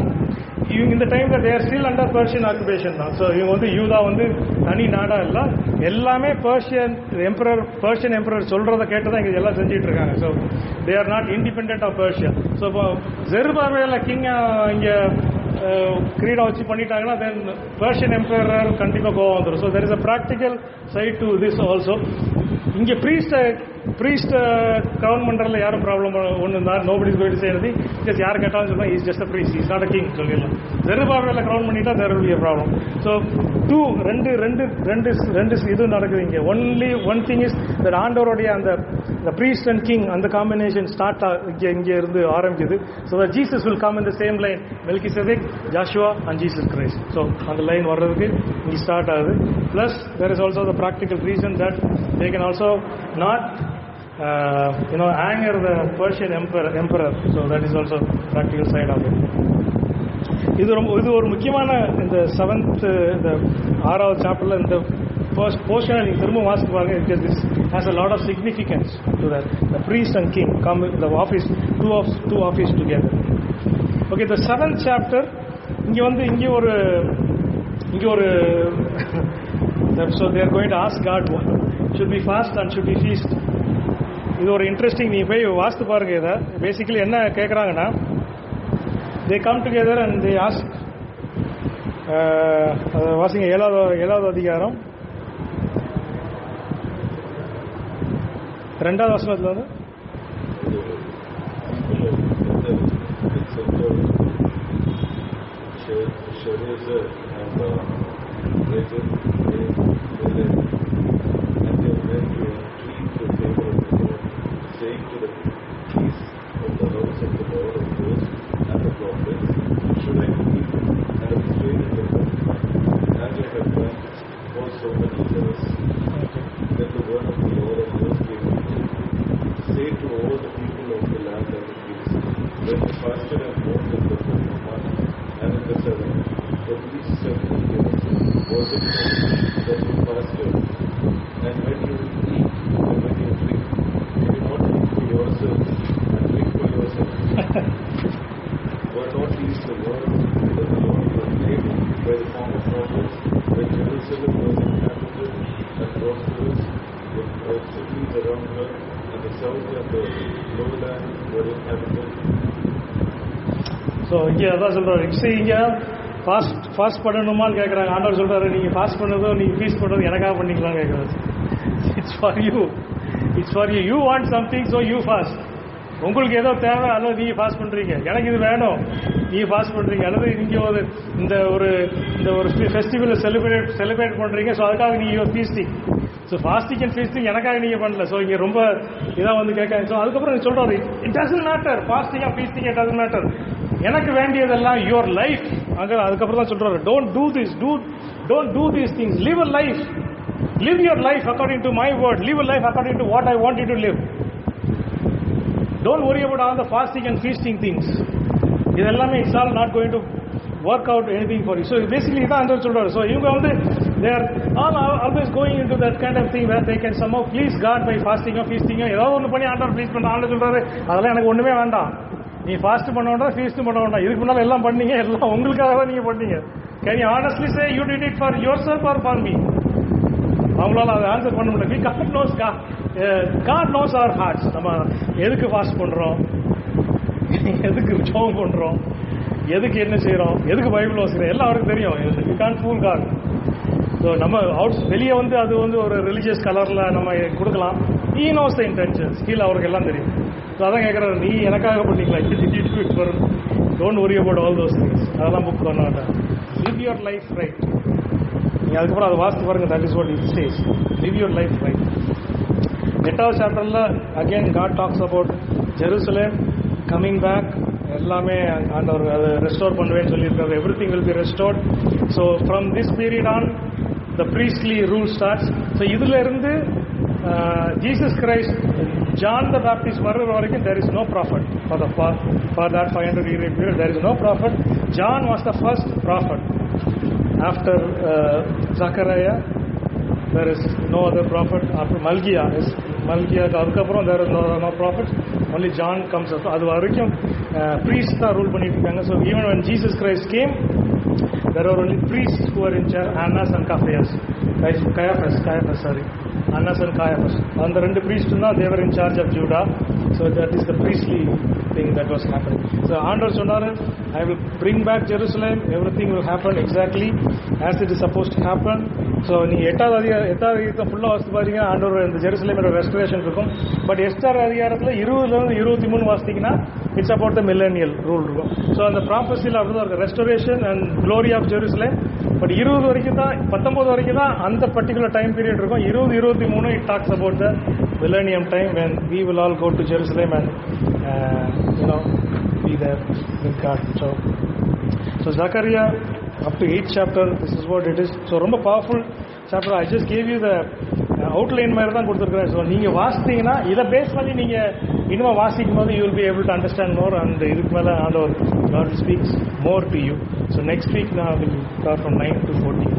இவங்க இந்த டைம்ல தேர் ஸ்டில் அண்டர் பர்ஷியன் ஆக்குபேஷன் தான். ஸோ இவங்க வந்து யூதா வந்து தனி நாடா இல்லை, எல்லாமே பர்ஷியன் எம்பரர் சொல்றதை கேட்டு தான் இங்க எல்லாம் செஞ்சுட்டு இருக்காங்க. So they are not independent of Persia. So இப்போ ஜெருபாபேல கிங் இங்க கிரீடா வச்சு பண்ணிட்டாங்கன்னா தென் பர்ஷியன் எம்பரர் கண்டிப்பா கோவம் வந்துடும். So there is a practical side to this also. இங்க பிரீஸ்ட் கிரவுன் பண்றதுல யாரும் ப்ராப்ளம் ஒன்று இருந்தால் nobody is going to say anything. Because யார் கேட்டாலும் சொன்னா is just a priest, is not a king சொல்லிடலாம். ஜெருபாபேல கிரவுன் பண்ணிட்டா there will be a problem. So ரெண்டு இது நடக்குது இங்க. Only one thing is that ஆண்டவருடைய அந்த பிரீஸ்ட் அண்ட் கிங் அந்த காம்பினேஷன் ஸ்டார்ட் இங்க இருந்து ஆரம்பிக்குது. So Jesus will come in the same line, Melchizedek, Joshua and Jesus Christ. So அந்த லைன் வர்றதுக்கு இங்க ஸ்டார்ட் ஆகுது. Plus there is also the practical reason that they can also not anger the Persian emperor. So that is also practical side of it. இது ஒரு முக்கியமான இந்த 7th இந்த 6வது சாப்டர்ல இந்த ஃபர்ஸ்ட் போர்ஷனை நீங்க திரும்ப வாசித்து பாருங்க. because this has a lot of significance to that the priest and king come the office two office together. Okay, the 7th chapter இங்க ஒரு so they are going to ask God, should we fast and should we feast? இது ஒரு interesting, நீ போய் வாசித்து பாருங்க. இதை basically என்ன கேட்குறாங்கன்னா, they come together and they ask, வாசிங்க 7வது அதிகாரம் 2வது வசனத்துல வந்து saying to the priests of the house of the Lord of hosts and the prophets, should I eat and abstain in the covenant, as I have done for so many years? Then the word of the Lord of hosts came to me, say to all the people of the land and the priests, when you fasted and mourned in the 4th month and in the 7th, for these 7 years, was it that you fasted? And when you eat and when you drink, you do not eat for yourselves and drink for yourselves. Were not these the words that the Lord proclaimed by the former prophets, when Jerusalem was inhabited and prosperous, with cities around her, and the south and the lowland were inhabited? So இங்கே அதான் சொல்கிறாரு. இங்கே fast பண்ணணுமான்னு கேட்குறாங்க. ஆண்டவர் சொல்கிறாரு, நீங்கள் fast பண்ணதோ நீங்கள் feast பண்ணதோ எனக்காக பண்ணிக்கலாம்னு கேட்குறாரு. It's for you. You want something, so you fast. உங்களுக்கு ஏதோ தேவை, அல்லது நீங்கள் ஃபாஸ்ட் பண்ணுறீங்க. எனக்கு இது வேணும், நீங்கள் ஃபாஸ்ட் பண்ணுறீங்க. அல்லது நீங்கள் இந்த ஒரு ஃபெஸ்டிவலை செலிப்ரேட் பண்ணுறீங்க, ஸோ அதுக்காக நீங்கள் feasting. So fasting and feasting எனக்காக நீங்கள் பண்ணல. ஸோ இங்கே ரொம்ப இதாக வந்து கேட்காங்க. ஸோ அதுக்கப்புறம் சொல்கிறாரு, it doesn't matter fasting or feasting, it doesn't matter. எனக்கு வேண்டியதெல்லாம் யுவர் லைஃப். அங்கே அதுக்கப்புறம் தான் சொல்றாரு, don't do these things, live a life, live your life according to my word, live a life according to what I want you to live. Don't worry about all the fasting and feasting things. இது எல்லாமே it's all not going to work out anything for you. So basically தான் அந்த சொல்றாரு. So இவங்க வந்து they are all always going into that kind of thing where they can somehow please God by fasting or feasting. ஏதாவது ஒன்று பண்ணி ஆண்டவர் please பண்ண ஆண்டு சொல்றாரு, அதெல்லாம் எனக்கு ஒண்ணுமே வேண்டாம், நீ ஃபாஸ்ட் பண்ண வேண்டாம், ஃபீஸ்ட் பண்ண வேண்டாம், இதுக்கு முன்னால் எல்லாம் பண்ணீங்க, எல்லாம் உங்களுக்காக தான் நீங்க பண்ணீங்க. Can you honestly say you did it for yourself or for me? அவங்களால அதை ஆன்சர் பண்ண முடியல. God knows our hearts. நம்ம எதுக்கு ஃபாஸ்ட் பண்றோம், எதுக்கு ஜெபம் பண்றோம், எதுக்கு என்ன செய்யறோம், எதுக்கு பைபிள் வாசிக்கிறோம், எல்லாம் அவருக்கு தெரியும். You can't fool God. So நம்ம வெளியே வந்து அது வந்து ஒரு ரிலீஜியஸ் கலர்ல நம்ம கொடுக்கலாம். He knows the intentions. கீழே அவருக்கு எல்லாம் தெரியும். ஸோ அதான் கேட்கறாரு, நீ எனக்காக பண்ணிக்கலாம், don't worry about all those things. அதெல்லாம் புக் பண்ண வேண்டாம். Live your life right. நீங்க அதுக்கப்புறம் அதை வாசித்து பாருங்க. That is what it says. Live your life right. 8th சாப்டர்ல again God talks about Jerusalem coming back. எல்லாமே ஆண்டவர் அதை ரெஸ்டோர் பண்ணுவேன்னு சொல்லியிருக்காரு. Everything will be restored. So from this period on the priestly rule starts. So இதுல இருந்து Jesus Christ, John த Baptist வர்ற வரைக்கும் there is no prophet for that 500 year period. There is no prophet. John was the first prophet. After Zechariah there is no other prophet. After Malkiah அதுக்கப்புறம் there is no prophet. Only John comes up. அது வரைக்கும் priests தான் rule பண்ணிட்டு இருக்காங்க. So even when Jesus Christ came, there were only priests who were in charge. Annas and Caiaphas, Annas and Caiaphas. அந்த ரெண்டு priests தான் they were in charge of Judah. So that is the priestly thing that was happening. So ஆண்டவர் சொன்னாரு, I will bring back Jerusalem. Everything will happen exactly as it is supposed to happen. So நீ 8th அதிகாரம் ஃபுல்லா வாசித்து பாருங்க, ஆண்டவர் இந்த ஜெருசலேமோட ரெஸ்டரேஷன் இருக்கும். பட் எஸ்டர் அதிகாரத்தில் 20 இருந்து 23 வாசித்தீங்கன்னா it's about the millennial rule இருக்கும். ஸோ அந்த ப்ராஃபஸியில் அப்படிதான் இருக்கு, restoration and glory of Jerusalem. But 20 வரைக்கும் தான், 19 வரைக்கும் தான் அந்த பர்டிகுலர் டைம் பீரியட் இருக்கும். 20-23 it talks about the millennium time when we will all go to Jerusalem and be there with God. So Zechariah up to 8th chapter, this is what it is. So ரொம்ப powerful chapter. I just gave you the outline மாதிரி தான் கொடுத்துருக்கிறேன். So நீங்கள் வாசித்தீங்கன்னா இதை base பண்ணி நீங்கள் இன்னும் வாசிக்கும் போது you will be able to understand more. And இதுக்கு மேலே ஆண்டவர் God speaks more to you. So next week நான் will start from 9 to 14.